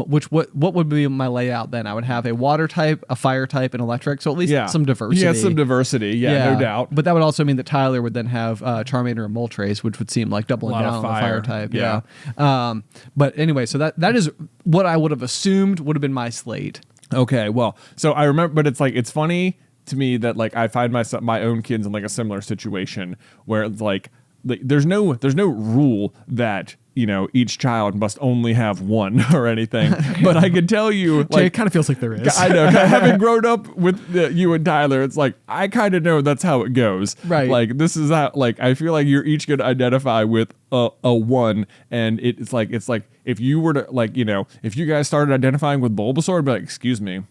Which what would be my layout then? I would have a water type, a fire type, and electric. So at least some diversity. Yeah, some diversity. Yeah, no doubt. But that would also mean that Tyler would then have Charmander and Moltres, which would seem like doubling down on the fire type. Yeah. But anyway, so that is what I would have assumed would have been my slate. Okay, well, so I remember, but it's like it's funny to me that like I find my own kids in like a similar situation where it's like there's no rule that each child must only have one or anything, but I can tell you, like, it kind of feels like there is. I know, having grown up with you and Tyler, it's like I kind of know that's how it goes. Right. Like this is how, like, I feel like you're each going to identify with a one, and it's like if you were to if you guys started identifying with Bulbasaur, I'd be like, excuse me.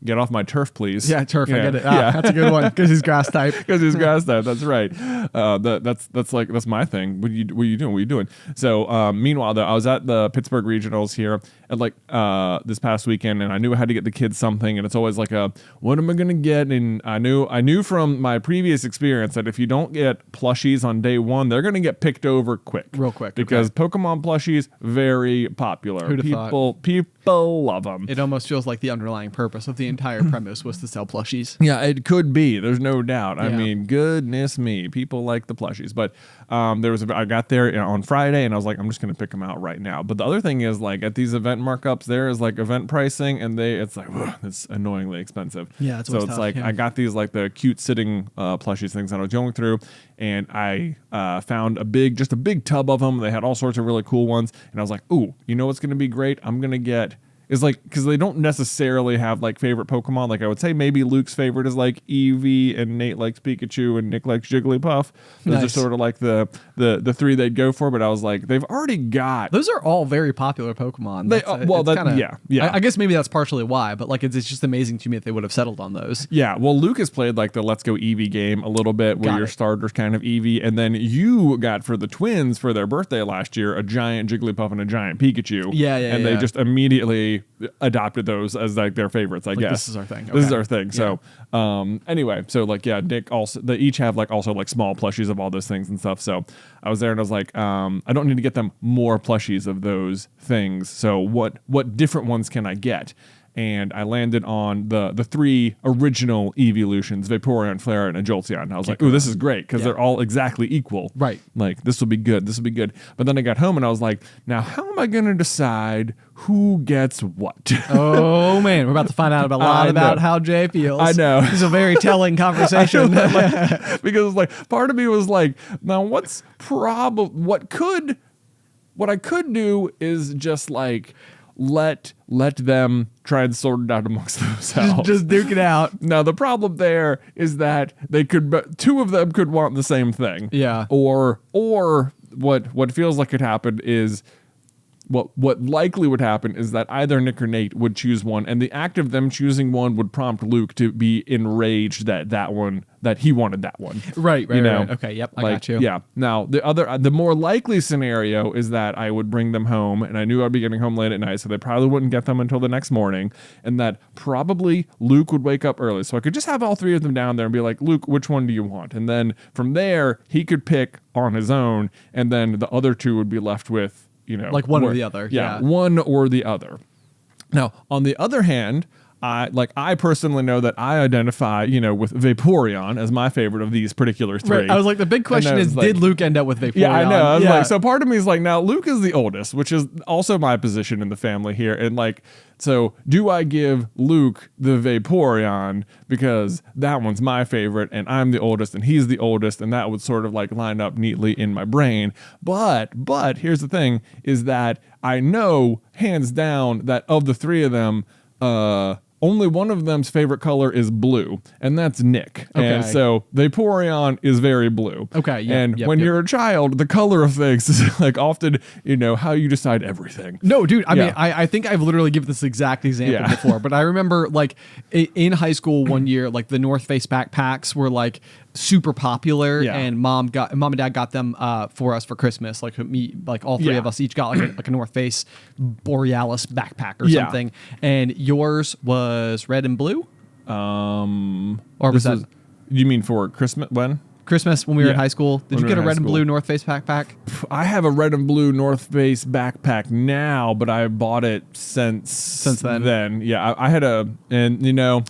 Get off my turf, please. Yeah, turf. I get it. That's a good one because he's grass type. Because he's grass type. That's right. That's my thing. What are you doing? What are you doing? So meanwhile, though, I was at the Pittsburgh regionals here at this past weekend, and I knew I had to get the kids something, and it's always like what am I gonna get? And I knew from my previous experience that if you don't get plushies on day one, they're gonna get picked over real quick, because Pokemon plushies very popular. Who'd have thought? People love them. It almost feels like the underlying purpose of the entire premise was to sell plushies. Yeah, it could be. There's no doubt. Yeah. I mean, goodness me, people like the plushies. But I got there on Friday, and I was like, I'm just gonna pick them out right now. But the other thing is, like, at these event markups, there is like event pricing, and it's like it's annoyingly expensive. Yeah, it's so it's like I got these like the cute sitting plushies things that I was going through, and I found a big tub of them. They had all sorts of really cool ones, and I was like, ooh, you know what's gonna be great? I'm gonna get. Is like, because they don't necessarily have like favorite Pokemon. Like I would say maybe Luke's favorite is like Eevee, and Nate likes Pikachu, and Nick likes Jigglypuff. Those are sort of like the three they'd go for. But I was like, they've already got. Those are all very popular Pokemon. I guess maybe that's partially why. But like, it's just amazing to me that they would have settled on those. Yeah. Well, Luke has played like the Let's Go Eevee game a little bit, where your starter's kind of Eevee, and then you got for the twins for their birthday last year a giant Jigglypuff and a giant Pikachu. Yeah. They just immediately adopted those as like their favorites, I guess. This is our thing. This is our thing. Yeah. So anyway, so like Nick also, they each have like also like small plushies of all those things and stuff. So I was there and I was like, I don't need to get them more plushies of those things. So what different ones can I get? And I landed on the three original Eeveelutions, Vaporeon, Flareon, and Jolteon. And I was like, ooh, this is great, because they're all exactly equal. Right. Like, this will be good. This will be good. But then I got home and I was like, now how am I going to decide who gets what? Oh, man. We're about to find out a lot about how Jay feels. I know. This is a very telling conversation. Because like part of me was like, now what I could do is just like, let them try and sort it out amongst themselves. Just duke it out. Now the problem there is that two of them could want the same thing. Yeah. Or what feels like could happen is what likely would happen is that either Nick or Nate would choose one, and the act of them choosing one would prompt Luke to be enraged that he wanted that one. Right. Right. Okay. Yep. I got you. Yeah. Now the more likely scenario is that I would bring them home, and I knew I'd be getting home late at night, so they probably wouldn't get them until the next morning, and that probably Luke would wake up early, so I could just have all three of them down there and be like, Luke, which one do you want? And then from there he could pick on his own, and then the other two would be left with. Like one or the other. Yeah. One or the other. Now, on the other hand, I personally know that I identify, with Vaporeon as my favorite of these particular three. Right. I was like, the big question is, did Luke end up with Vaporeon? Yeah, I know. I was like, so part of me is like, now Luke is the oldest, which is also my position in the family here. And like, so do I give Luke the Vaporeon because that one's my favorite and I'm the oldest and he's the oldest, and that would sort of like line up neatly in my brain. But here's the thing is that I know hands down that of the three of them, only one of them's favorite color is blue, and that's Nick. Okay. And so Vaporeon is very blue. Okay. Yeah. And when you're a child, the color of things is like often, how you decide everything. No, dude. I mean, I think I've literally given this exact example before, but I remember like in high school one year, like the North Face backpacks were like super popular, and mom and dad got them for us for Christmas. Like all three of us each got like a North Face Borealis backpack or something. And yours was red and blue, or was that? You mean for Christmas? When? Christmas when we were in high school. Did you get a red and blue North Face backpack? I have a red and blue North Face backpack now, but I bought it since then. Yeah, I had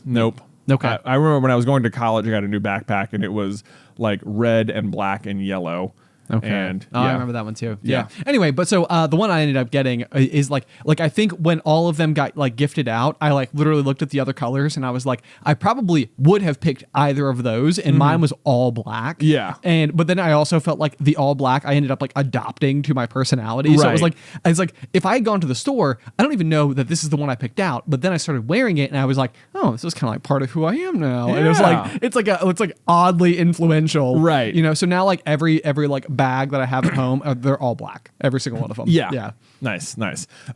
nope. Okay. I remember when I was going to college, I got a new backpack, and it was like red and black and yellow. Okay. And I remember that one too. Yeah. Anyway, but so the one I ended up getting is like I think when all of them got like gifted out, I like literally looked at the other colors and I was like, I probably would have picked either of those, and mine was all black. Yeah. But then I also felt like the all black I ended up like adopting to my personality. So it was like if I had gone to the store, I don't even know that this is the one I picked out, but then I started wearing it and I was like, oh, this is kind of like part of who I am now. Yeah. And it was like it's like oddly influential. Right. You know, so now like every like bag that I have at home, they're all black. Every single one of them. Yeah. Yeah. Nice.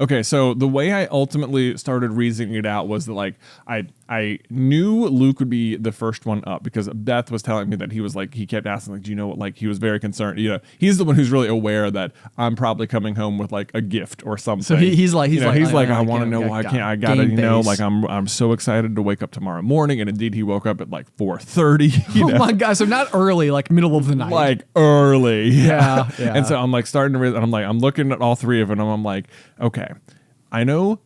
Okay, so the way I ultimately started reasoning it out was that like I knew Luke would be the first one up because Beth was telling me that he was like, he kept asking like, do you know what, like he was very concerned. You know, he's the one who's really aware that I'm probably coming home with like a gift or something. So he's like I want to know why I can't. I gotta, you know, like I'm so excited to wake up tomorrow morning. And indeed, he woke up at like 4:30. Oh my god! So not early, like middle of the night. Like early. Yeah. And so I'm like starting to realize, I'm looking at all three of them. And I'm like, okay. I know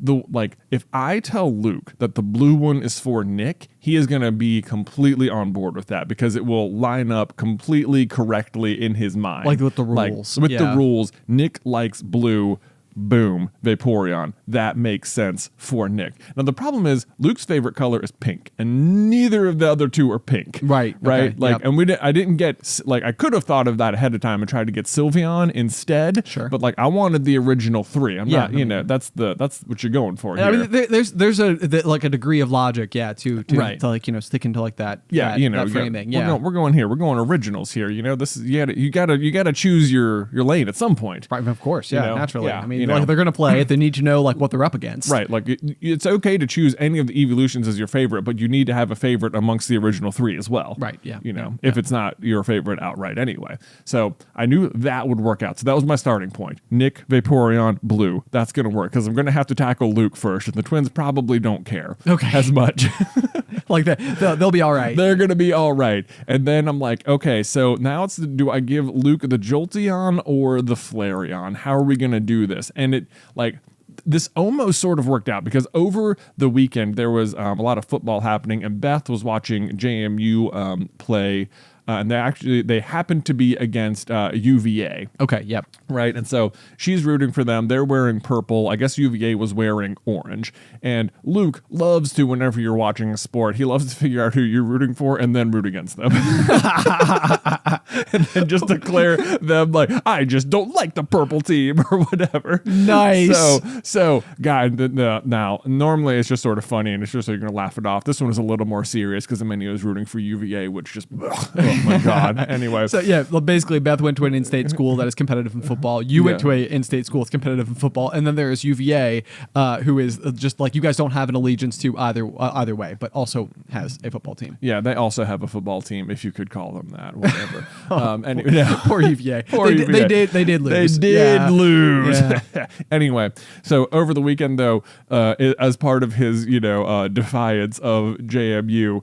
if I tell Luke that the blue one is for Nick, he is going to be completely on board with that because it will line up completely correctly in his mind. Like with the rules. The rules, Nick likes blue. Boom, Vaporeon. That makes sense for Nick. Now, the problem is Luke's favorite color is pink, and neither of the other two are pink. Right. Okay, yep. And I didn't get, like, I could have thought of that ahead of time and tried to get Sylveon instead. Sure. But, like, I wanted the original three. I'm not, you know, that's what you're going for here. I mean, there's a degree of logic, to like, you know, sticking to like that. Yeah, that, you know, that framing. We're going here. We're going originals here. You know, this is you gotta choose your lane at some point. Right, of course. Yeah, you know? naturally. Yeah, I mean, you like know. they're gonna play it. They need to know like what they're up against. Right. Like it's okay to choose any of the Eeveelutions as your favorite, but you need to have a favorite amongst the original three as well. Right. Yeah. You know, if it's not your favorite outright anyway. So I knew that would work out. So that was my starting point. Nick, Vaporeon, blue. That's going to work because I'm going to have to tackle Luke first, and the twins probably don't care as much. Like that, they'll be all right. They're going to be all right. And then I'm like, okay, so now do I give Luke the Jolteon or the Flareon? How are we going to do this? And it like this almost sort of worked out because over the weekend there was a lot of football happening, and Beth was watching JMU play. And they happened to be against UVA. Okay, yep. Right, and so she's rooting for them. They're wearing purple. I guess UVA was wearing orange. And Luke loves to, whenever you're watching a sport, he loves to figure out who you're rooting for and then root against them. And then just declare them like, I just don't like the purple team or whatever. Nice. So guy, now, normally it's just sort of funny and it's just so you're going to laugh it off. This one is a little more serious because he was rooting for UVA, which just... Oh my God. Anyway. So yeah, well, basically Beth went to an in-state school that is competitive in football. You went to a in-state school that's competitive in football. And then there is UVA, who is just like, you guys don't have an allegiance to either way, but also has a football team. Yeah, they also have a football team, if you could call them that, whatever. Poor UVA. UVA. They did lose. They did lose. Yeah. Anyway, so over the weekend, though, as part of his, defiance of JMU,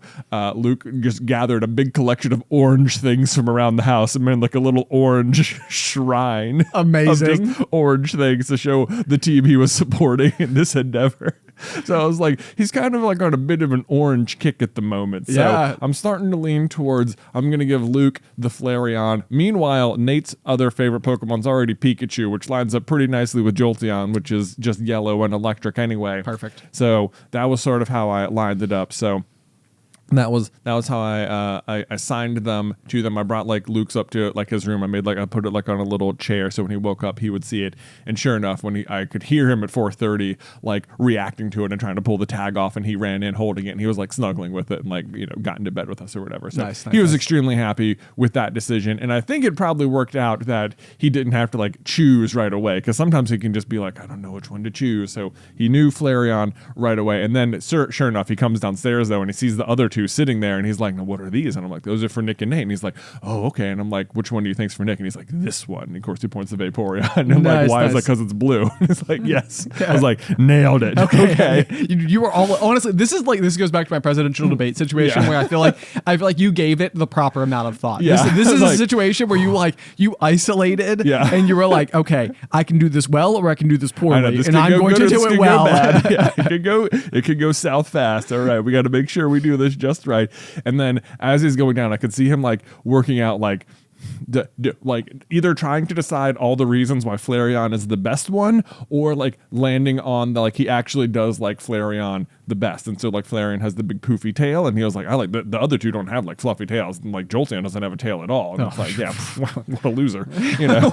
Luke just gathered a big collection of orange things from around the house and made like a little orange shrine. Amazing. Of just orange things to show the team he was supporting in this endeavor. So I was like, he's kind of like on a bit of an orange kick at the moment. So I'm starting to lean towards, I'm going to give Luke the Flareon. Meanwhile, Nate's other favorite Pokemon's already Pikachu, which lines up pretty nicely with Jolteon, which is just yellow and electric anyway. Perfect. So that was sort of how I lined it up. So that was how I assigned them to them. I brought like Luke's up to like his room. I put it like on a little chair so when he woke up he would see it. And sure enough, I could hear him at 4:30 like reacting to it and trying to pull the tag off, and he ran in holding it and he was like snuggling with it and like got into bed with us or whatever. So he was extremely happy with that decision, and I think it probably worked out that he didn't have to like choose right away because sometimes he can just be like, I don't know which one to choose. So he knew Flareon right away, and then sure enough he comes downstairs though and he sees the other two sitting there and he's like, no, what are these? And I'm like, those are for Nick and Nate. And he's like, oh, okay. And I'm like, which one do you think's for Nick? And he's like, this one. And of course he points to Vaporeon. And I'm like, why? Is that because it's blue? And he's like, yes. I was like, nailed it. Okay. You were all honestly, this goes back to my presidential debate situation where I feel like you gave it the proper amount of thought. Yeah. This is a situation where you isolated and you were like, okay, I can do this well or I can do this poorly. And I'm going to do it well. Yeah, it could go south fast. All right. We got to make sure we do this just right. And then as he's going down, I could see him like working out like like either trying to decide all the reasons why Flareon is the best one, or like landing on the, like he actually does like Flareon the best. And so like Flareon has the big poofy tail, and he was like, I like the other two don't have like fluffy tails, and like Jolteon doesn't have a tail at all. And it's like, yeah, what a loser, you know.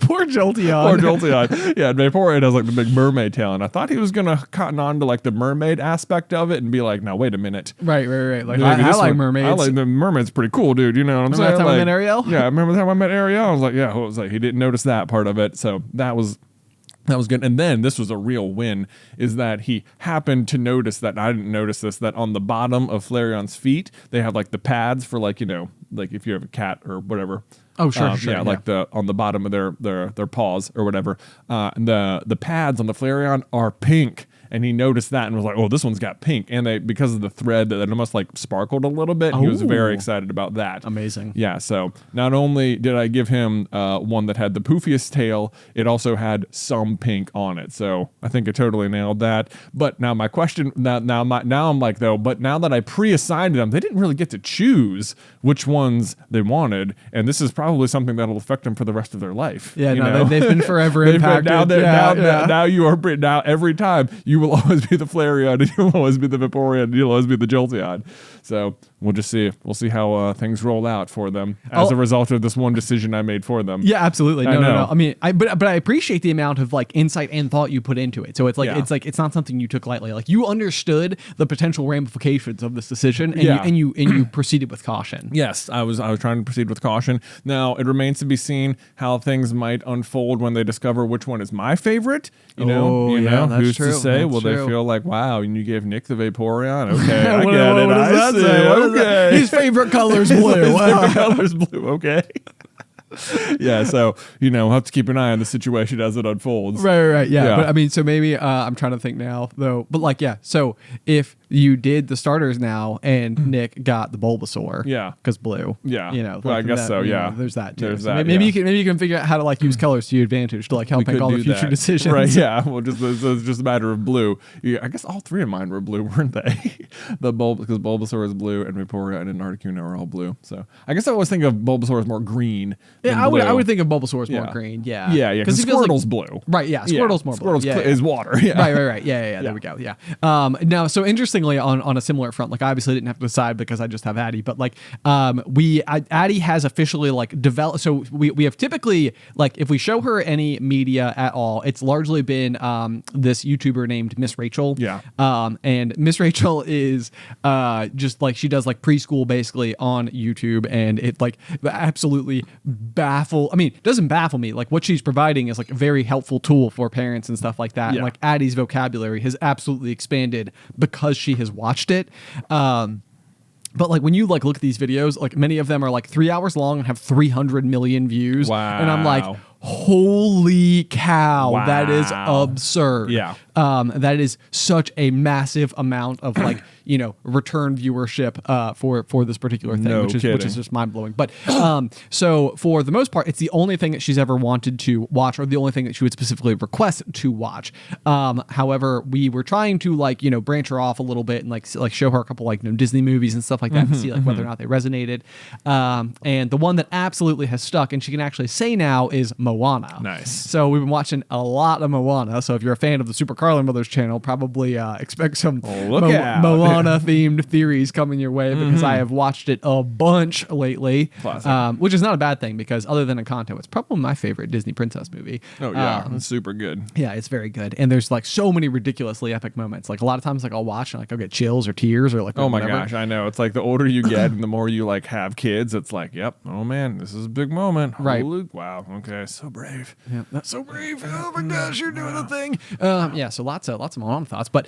Poor Jolteon. Poor Jolteon. Yeah, Vaporeon has like the big mermaid tail, and I thought he was gonna cotton on to like the mermaid aspect of it and be like, now wait a minute. Right. Like I like mermaids. I like the mermaid's pretty cool, dude. You know what I'm saying? Remember that time like, we met Ariel? Yeah, I remember the time I met Ariel. I was like, yeah, it was like he didn't notice that part of it. So that was good. And then this was a real win, is that he happened to notice that, I didn't notice this, that on the bottom of Flareon's feet, they have like the pads for like, you know, like if you have a cat or whatever. Oh, sure. Yeah, like on the bottom of their paws or whatever. And the pads on the Flareon are pink. And he noticed that and was like, "Oh, this one's got pink." And they, because of the thread that almost like sparkled a little bit, he was very excited about that. Amazing. Yeah. So not only did I give him one that had the poofiest tail, it also had some pink on it. So I think I totally nailed that. But now my question, now I'm like, though, but now that I pre-assigned them, they didn't really get to choose which ones they wanted, and this is probably something that'll affect them for the rest of their life. Yeah. No, they've been forever impacted. Now you are now every time you will always be the Flareon, and you'll always be the Vaporeon, and you'll always be the Jolteon. So we'll just see. We'll see how things roll out for them as a result of this one decision I made for them. Yeah, absolutely. No. I mean, but I appreciate the amount of like insight and thought you put into it. So it's like it's not something you took lightly. Like you understood the potential ramifications of this decision, and you proceeded with caution. Yes, I was trying to proceed with caution. Now it remains to be seen how things might unfold when they discover which one is my favorite. You know, who's to say? Will they feel like, wow, and you gave Nick the Vaporeon? Okay, I get it. I see. Okay. His favorite color's blue. Favorite color's blue. Okay. Yeah, so we'll have to keep an eye on the situation as it unfolds. Right. Yeah, but I mean, so maybe I'm trying to think now though. But like, yeah, so if you did the starters now and Nick got the Bulbasaur, because blue, well, I guess so. Yeah, there's that too. There's so that. Maybe you can figure out how to like use colors to your advantage to like help make all the future decisions. Right. Yeah. Well, it's just a matter of blue. Yeah, I guess all three of mine were blue, weren't they? Because Bulbasaur is blue and Vaporeon and Articuno are all blue. So I guess I always think of Bulbasaur as more green. Yeah, I would think of Bulbasaur as more green. Yeah. Yeah. Because Squirtle's blue. Right. Yeah. Squirtle's more blue. Squirtle's is water. Yeah. Right. Yeah. There we go. Yeah. Now, so interestingly, on a similar front, like I obviously didn't have to decide because I just have Addie, but like Addie has officially like developed. So we have typically, like, if we show her any media at all, it's largely been this YouTuber named Miss Rachel. Yeah. And Miss Rachel is just like, she does like preschool basically on YouTube, and it like absolutely it doesn't baffle me. Like what she's providing is like a very helpful tool for parents and stuff like that. Yeah. And like Addie's vocabulary has absolutely expanded because she has watched it. But like when you like look at these videos, like many of them are like 3 hours long and have 300 million views. Wow. And I'm like, holy cow, that is absurd. Yeah. That is such a massive amount of like, return viewership for this particular thing, which is just mind blowing. But so for the most part, it's the only thing that she's ever wanted to watch, or the only thing that she would specifically request to watch. However, we were trying to like, branch her off a little bit and like show her a couple like Disney movies and stuff like that to see like whether or not they resonated. And the one that absolutely has stuck, and she can actually say now, is Moana. Nice. So we've been watching a lot of Moana. So if you're a fan of the Super Carlin Brothers channel, probably expect some Moana themed theories coming your way, because I have watched it a bunch lately, which is not a bad thing, because other than Encanto, it's probably my favorite Disney princess movie. Oh yeah, it's super good. Yeah, it's very good, and there's like so many ridiculously epic moments. Like a lot of times, like I'll watch and like I'll get chills or tears or like oh my whatever. gosh, I know. It's like the older you get and the more you like have kids, it's like, yep, oh man, this is a big moment. Right. Holy, wow. Okay, so brave. Yeah, that's so brave. Oh my gosh, you're doing the thing. Yeah, so lots of mom thoughts, but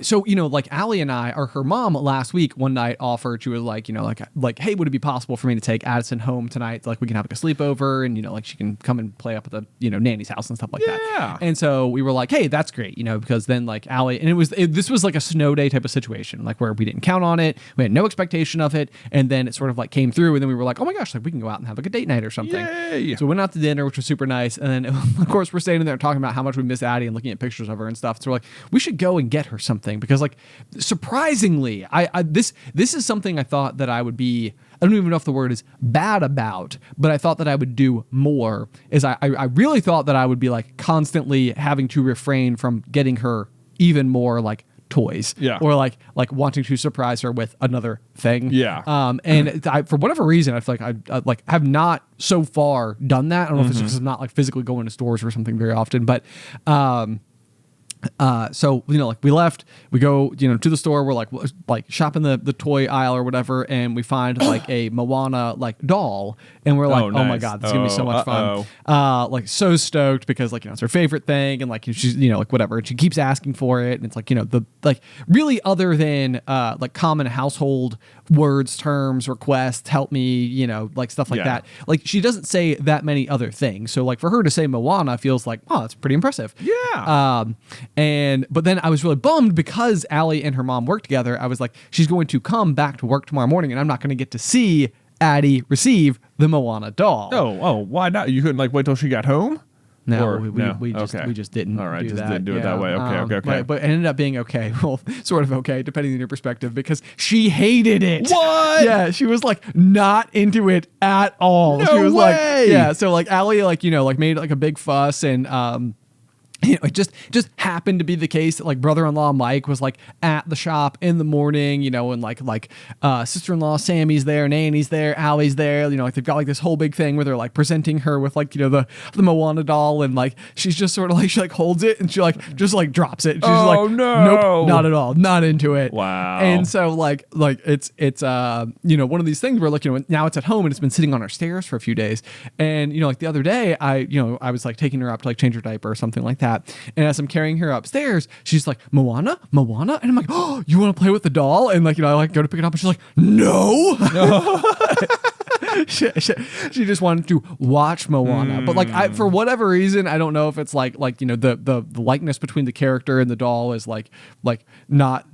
so like Allie and I, or her mom last week one night offered, she was like, like hey, would it be possible for me to take Addison home tonight? Like we can have like a sleepover, and like she can come and play up at the nanny's house and stuff like that. Yeah. And so we were like, hey, that's great, because then like Allie, and this was like a snow day type of situation, like where we didn't count on it, we had no expectation of it, and then it sort of like came through, and then we were like, oh my gosh, like we can go out and have like a date night or something. Yay. So we went out to dinner, which was super nice, and then of course we're standing there talking about how much we miss Addie and looking at pictures of her and stuff. So we're like, we should go and get her something, because like surprisingly, this is something I thought that I would be I don't even know if the word is bad about, but I thought that I would do more, is I really thought that I would be like constantly having to refrain from getting her even more like toys, or like wanting to surprise her with another thing. And for whatever reason, I feel like I like have not so far done that. I don't know if it's just not like physically going to stores or something very often, but so like we left, we go to the store, we're like shopping the toy aisle or whatever, and we find like a Moana like doll, and we're like, oh my god, this is gonna be so much fun. Like so stoked because like it's her favorite thing, and like she's like whatever, and she keeps asking for it, and it's like the like really other than like common household words, terms, requests, help me, like stuff like that, like she doesn't say that many other things, so like for her to say Moana feels like, oh, that's pretty impressive. But then I was really bummed because Allie and her mom work together. I was like, she's going to come back to work tomorrow morning, and I'm not going to get to see Addie receive the Moana doll. Oh, why not? You couldn't like wait till she got home? No, we just didn't. All right, do just that. didn't do it that way. Okay. But it ended up being okay. Well, sort of okay, depending on your perspective, because she hated it. What? Yeah, she was like not into it at all. No she was way. like, so like Allie like like made like a big fuss, and it just happened to be the case that like brother-in-law Mike was like at the shop in the morning, and like sister-in-law Sammy's there, Nanny's there, Allie's there, like they've got like this whole big thing where they're like presenting her with like the Moana doll, and like she's just sort of like she like holds it and she like just like drops it. She's like, no, nope, not at all, not into it. Wow. And so like it's one of these things where like now it's at home and it's been sitting on our stairs for a few days, and like the other day I was like taking her up to like change her diaper or something like that. And as I'm carrying her upstairs, she's like, Moana? And I'm like, oh, you want to play with the doll? And like, I like go to pick it up, and she's like, no. she just wanted to watch Moana. But like, for whatever reason, I don't know if it's like the likeness between the character and the doll is like not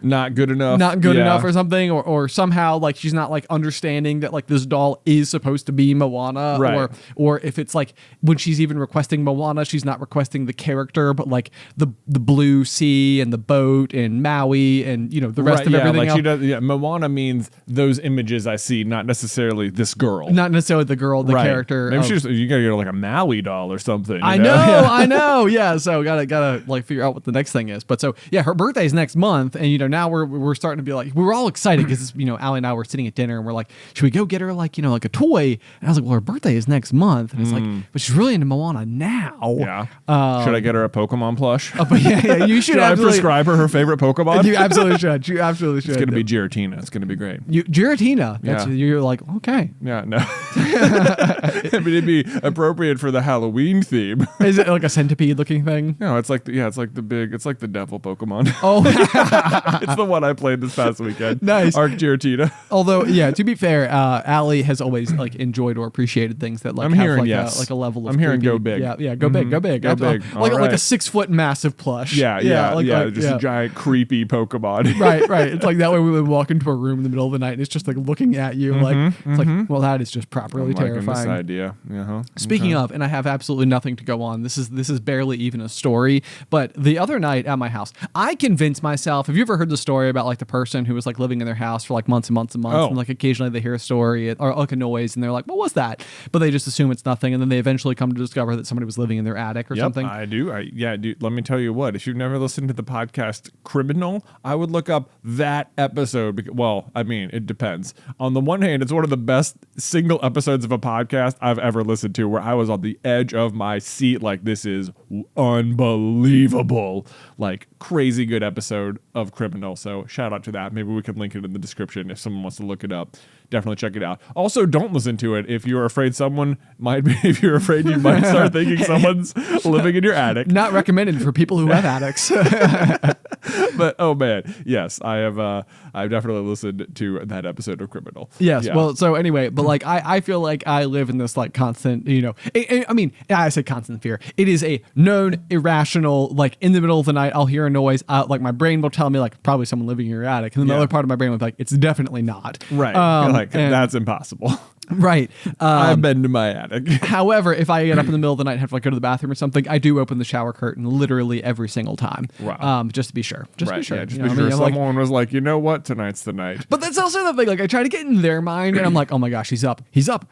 not good enough or something, or somehow like she's not like understanding that like this doll is supposed to be Moana, right. or if it's like when she's even requesting Moana, she's not requesting the character, but like the blue sea and the boat and Maui and the rest of everything like else. she does, Moana means those images I see, not necessarily this girl, not necessarily the girl, the character. Maybe you gotta get like a Maui doll or something. I know. Yeah, so gotta like figure out what the next thing is. But so yeah, her birthday's next month, and now we're starting to be like, we were all excited because Allie and I were sitting at dinner and we're like, should we go get her like like a toy? And I was like, well, her birthday is next month, and it's like, but she's really into Moana now. Should I get her a Pokemon plush? But yeah, you should. Should I prescribe her favorite Pokemon? You absolutely should. You absolutely should. It's gonna be Giratina. It's gonna be great. Giratina. You're like, okay. Yeah, no. I mean, it'd be appropriate for the Halloween theme. Is it like a centipede looking thing? No, it's like the devil Pokemon. Oh. It's the one I played this past weekend. Nice. Arc Giratina. Although, yeah, to be fair, Allie has always like enjoyed or appreciated things that like I'm have hearing like yes. a level of I'm hearing creepy. go big. Yeah, go big. Go big. Like a 6 foot massive plush. Just a giant creepy Pokemon. Right. It's like that way we would walk into a room in the middle of the night and it's just like looking at you it's like, well, that is just properly terrifying. This idea. Speaking of, and I have absolutely nothing to go on. This is barely even a story, but the other night at my house, I convinced myself. Have you ever heard the story about like the person who was like living in their house for like months and months and months, and like occasionally they hear a story or like a noise and they're like, what was that? But they just assume it's nothing, and then they eventually come to discover that somebody was living in their attic or something. I do. Dude, let me tell you what. If you've never listened to the podcast Criminal, I would look up that episode. Well, I mean, it depends. On the one hand, it's one of the best single episodes of a podcast I've ever listened to, where I was on the edge of my seat. Like, this is unbelievable. Like, crazy good episode of Criminal. So shout out to that. Maybe we can link it in the description if someone wants to look it up. Definitely check it out. Also, don't listen to it if you're afraid someone might be. If you're afraid you might start thinking someone's living in your attic. Not recommended for people who have attics. But oh man, yes, I have. I've definitely listened to that episode of Criminal. Yes. Yeah. Well, so anyway, but like I feel like I live in this like constant, I mean, I say constant fear. It is a known irrational, like in the middle of the night, I'll hear a noise. Like my brain will tell me like probably someone living in your attic, and then the other part of my brain will be like, it's definitely not. Right. That's impossible. Right. I've been to my attic. However, if I get up in the middle of the night and have to like go to the bathroom or something, I do open the shower curtain literally every single time. Wow. Just to be sure. Just to be sure. Yeah, just You know be what I sure mean? I'm like, someone was like, you know what? Tonight's the night. but that's also the thing. Like I try to get in their mind, and I'm like, oh my gosh, he's up. He's up.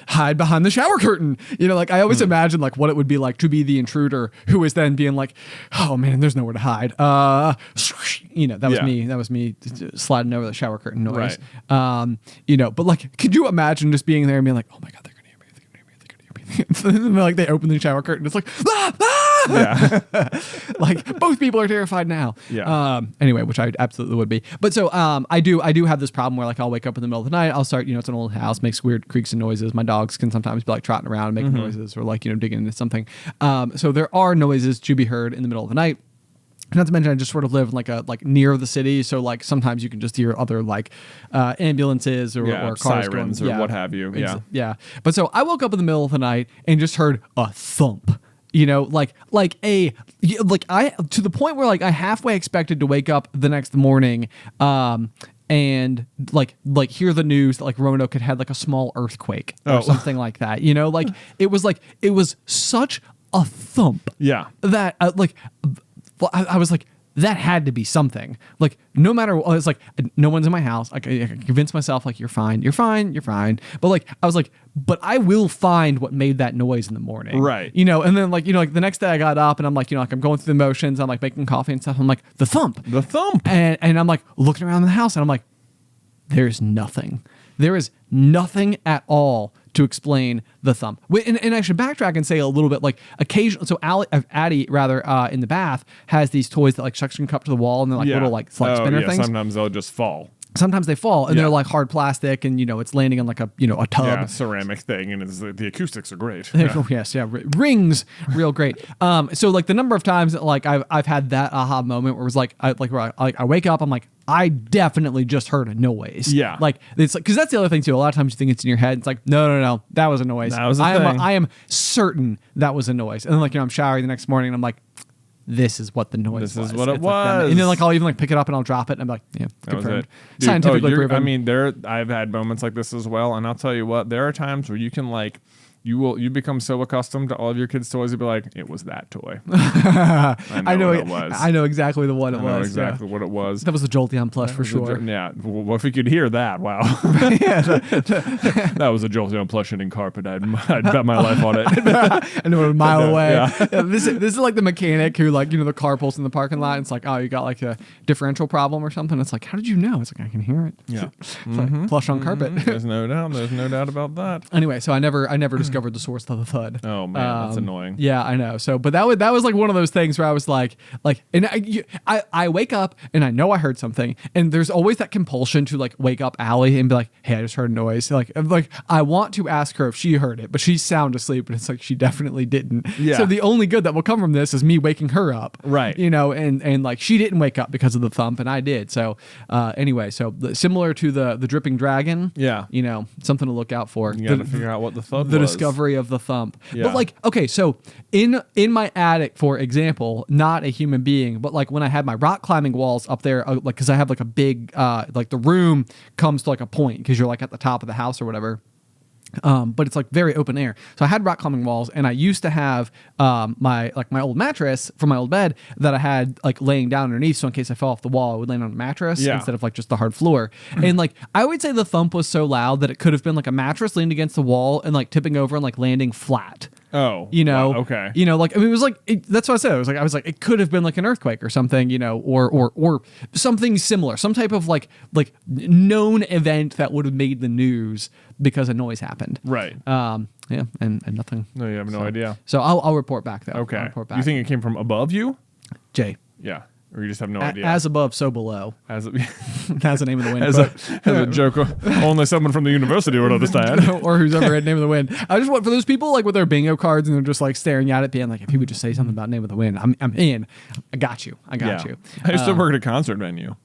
Hide behind the shower curtain. You know, like I always imagine like what it would be like to be the intruder who is then being like, oh man, there's nowhere to hide. You know, that was me. That was me sliding over the shower curtain noise. Right. You know, but like, could you imagine just being there and being like, oh my god, they're gonna hear me. They're gonna hear me. They're gonna hear me. And then, like they open the shower curtain, it's like, ah, ah! Yeah. Like both people are terrified now. Yeah. Anyway, which I absolutely would be. But so I do have this problem where like I'll wake up in the middle of the night. I'll start, you know, it's an old house, makes weird creaks and noises. My dogs can sometimes be like trotting around and making noises or like, you know, digging into something. So there are noises to be heard in the middle of the night. Not to mention, I just sort of live like near the city, so like sometimes you can just hear other like ambulances or cars sirens going, or what have you. Yeah, yeah. But so I woke up in the middle of the night and just heard a thump. You know, like I to the point where like I halfway expected to wake up the next morning, and like hear the news that like Roanoke had had like a small earthquake or something like that. You know, like it was such a thump. Yeah. That I was like, that had to be something. Like, no matter what, it's like, no one's in my house. I convinced myself, like, you're fine. But like, I was like, but I will find what made that noise in the morning. Right. You know, and then like, you know, like the next day I got up and I'm like, you know, like I'm going through the motions. I'm like making coffee and stuff. I'm like, the thump. And I'm like looking around the house and I'm like, there's nothing. There is nothing at all to explain the thump. And I should backtrack and say a little bit, like occasionally, so Addie rather in the bath has these toys that like suction cup to the wall and they're like little like slide spinner things. Sometimes they'll just fall. Sometimes they fall and they're like hard plastic and, you know, it's landing on like a, you know, a tub. Yeah, ceramic thing. And the acoustics are great. Yes. Yeah. Rings real great. So like the number of times that like I've had that aha moment where it was like, I wake up, I'm like, I definitely just heard a noise. Yeah. Like it's like, cause that's the other thing too. A lot of times you think it's in your head. It's like, no. That was a noise. That was a thing. I am certain that was a noise. And then like, you know, I'm showering the next morning and I'm like, this is what the noise was. This is what it was. Like and then like I'll even like pick it up and I'll drop it and I'm like, yeah, that was confirmed. it. Dude, Scientifically proven. I mean, I've had moments like this as well, and I'll tell you what, there are times where you can like you become so accustomed to all of your kids' toys, you'll be like, it was that toy. I know what it was. I know exactly the one it was. I know exactly what it was. That was the Jolteon plush for sure. Yeah. Well, if you could hear that, wow. That was a Jolteon plush hitting carpet. I'd bet my life on it. I know it a mile away. Yeah. This is like the mechanic who like, you know, the car pulls in the parking lot and it's like, oh, you got like a differential problem or something. It's like, how did you know? It's like, I can hear it. Yeah. It's like plush on carpet. There's no doubt about that. Anyway, so I never discovered the source of the thud. Oh man, that's annoying. Yeah, I know. So, but that was like one of those things where I was like, and I wake up and I know I heard something, and there's always that compulsion to like wake up Allie and be like, hey, I just heard a noise. Like I want to ask her if she heard it, but she's sound asleep, and it's like she definitely didn't. Yeah. So the only good that will come from this is me waking her up. Right. You know, and like she didn't wake up because of the thump, and I did. So anyway, so similar to the dripping dragon. Yeah. You know, something to look out for. You got to figure out what the thud was. The discovery of the thump. Yeah. But like, okay, so in my attic, for example, not a human being, but like when I had my rock climbing walls up there, like because I have like a big, like the room comes to like a point because you're like at the top of the house or whatever. But it's like very open air. So I had rock climbing walls, and I used to have my old mattress from my old bed that I had like laying down underneath. So in case I fell off the wall, I would land on a mattress instead of like just the hard floor. And like I would say the thump was so loud that it could have been like a mattress leaned against the wall and like tipping over and like landing flat. Oh, you know, wow, okay. You know, like I mean, it was like that's what I said. I was like, it could have been like an earthquake or something, you know, or something similar, some type of like known event that would have made the news because a noise happened. Right. Yeah, and nothing. No, you have no idea. So I'll report back though. Okay. I'll report back. You think it came from above you? Jay? Yeah. Or you just have no idea? As above, so below. That's the name of the wind. As a joke, only someone from the university would understand. Or who's ever read Name of the Wind. I just want for those people like with their bingo cards and they're just like staring at it, being like, if he would just say something about Name of the Wind, I'm in. I got you. I used to work at a concert venue.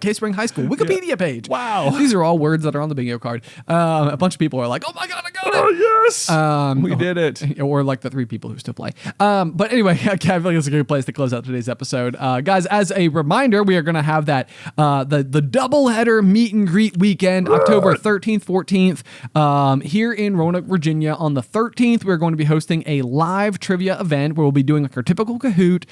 Cave Spring High School Wikipedia page. Wow. These are all words that are on the bingo card. A bunch of people are like, oh my God, I got it. Oh, yes. We did it. Or like the 3 people who still play. But anyway, I feel like it's a good place to close out today's episode. Guys, as a reminder, we are going to have that the doubleheader meet and greet weekend, October 13th, 14th, here in Roanoke, Virginia. On the 13th, we're going to be hosting a live trivia event where we'll be doing like our typical Kahoot.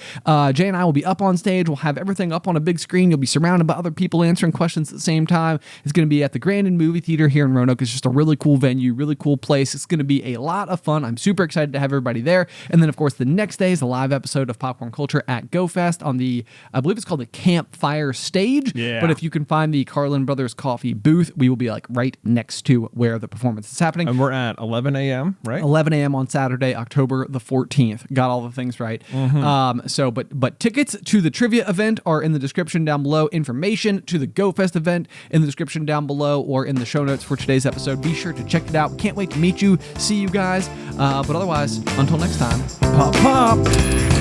Jay and I will be up on stage. We'll have everything up on a big screen. You'll be surrounded by other people answering questions at the same time. It's going to be at the Grandin Movie Theater here in Roanoke. It's just a really cool venue, really cool place. It's going to be a lot of fun. I'm super excited to have everybody there. And then, of course, the next day is a live episode of Popcorn Culture at GoFest on the, I believe it's called the Campfire Stage. Yeah. But if you can find the Carlin Brothers Coffee booth, we will be like right next to where the performance is happening. And we're at 11 a.m., right? 11 a.m. on Saturday, October the 14th. Got all the things right. But tickets to the trivia event are in the description down below. Information to the GoFest event in the description down below or in the show notes for today's episode. Be sure to check it out. Can't wait to meet you, see you guys. But otherwise, until next time, pop, pop.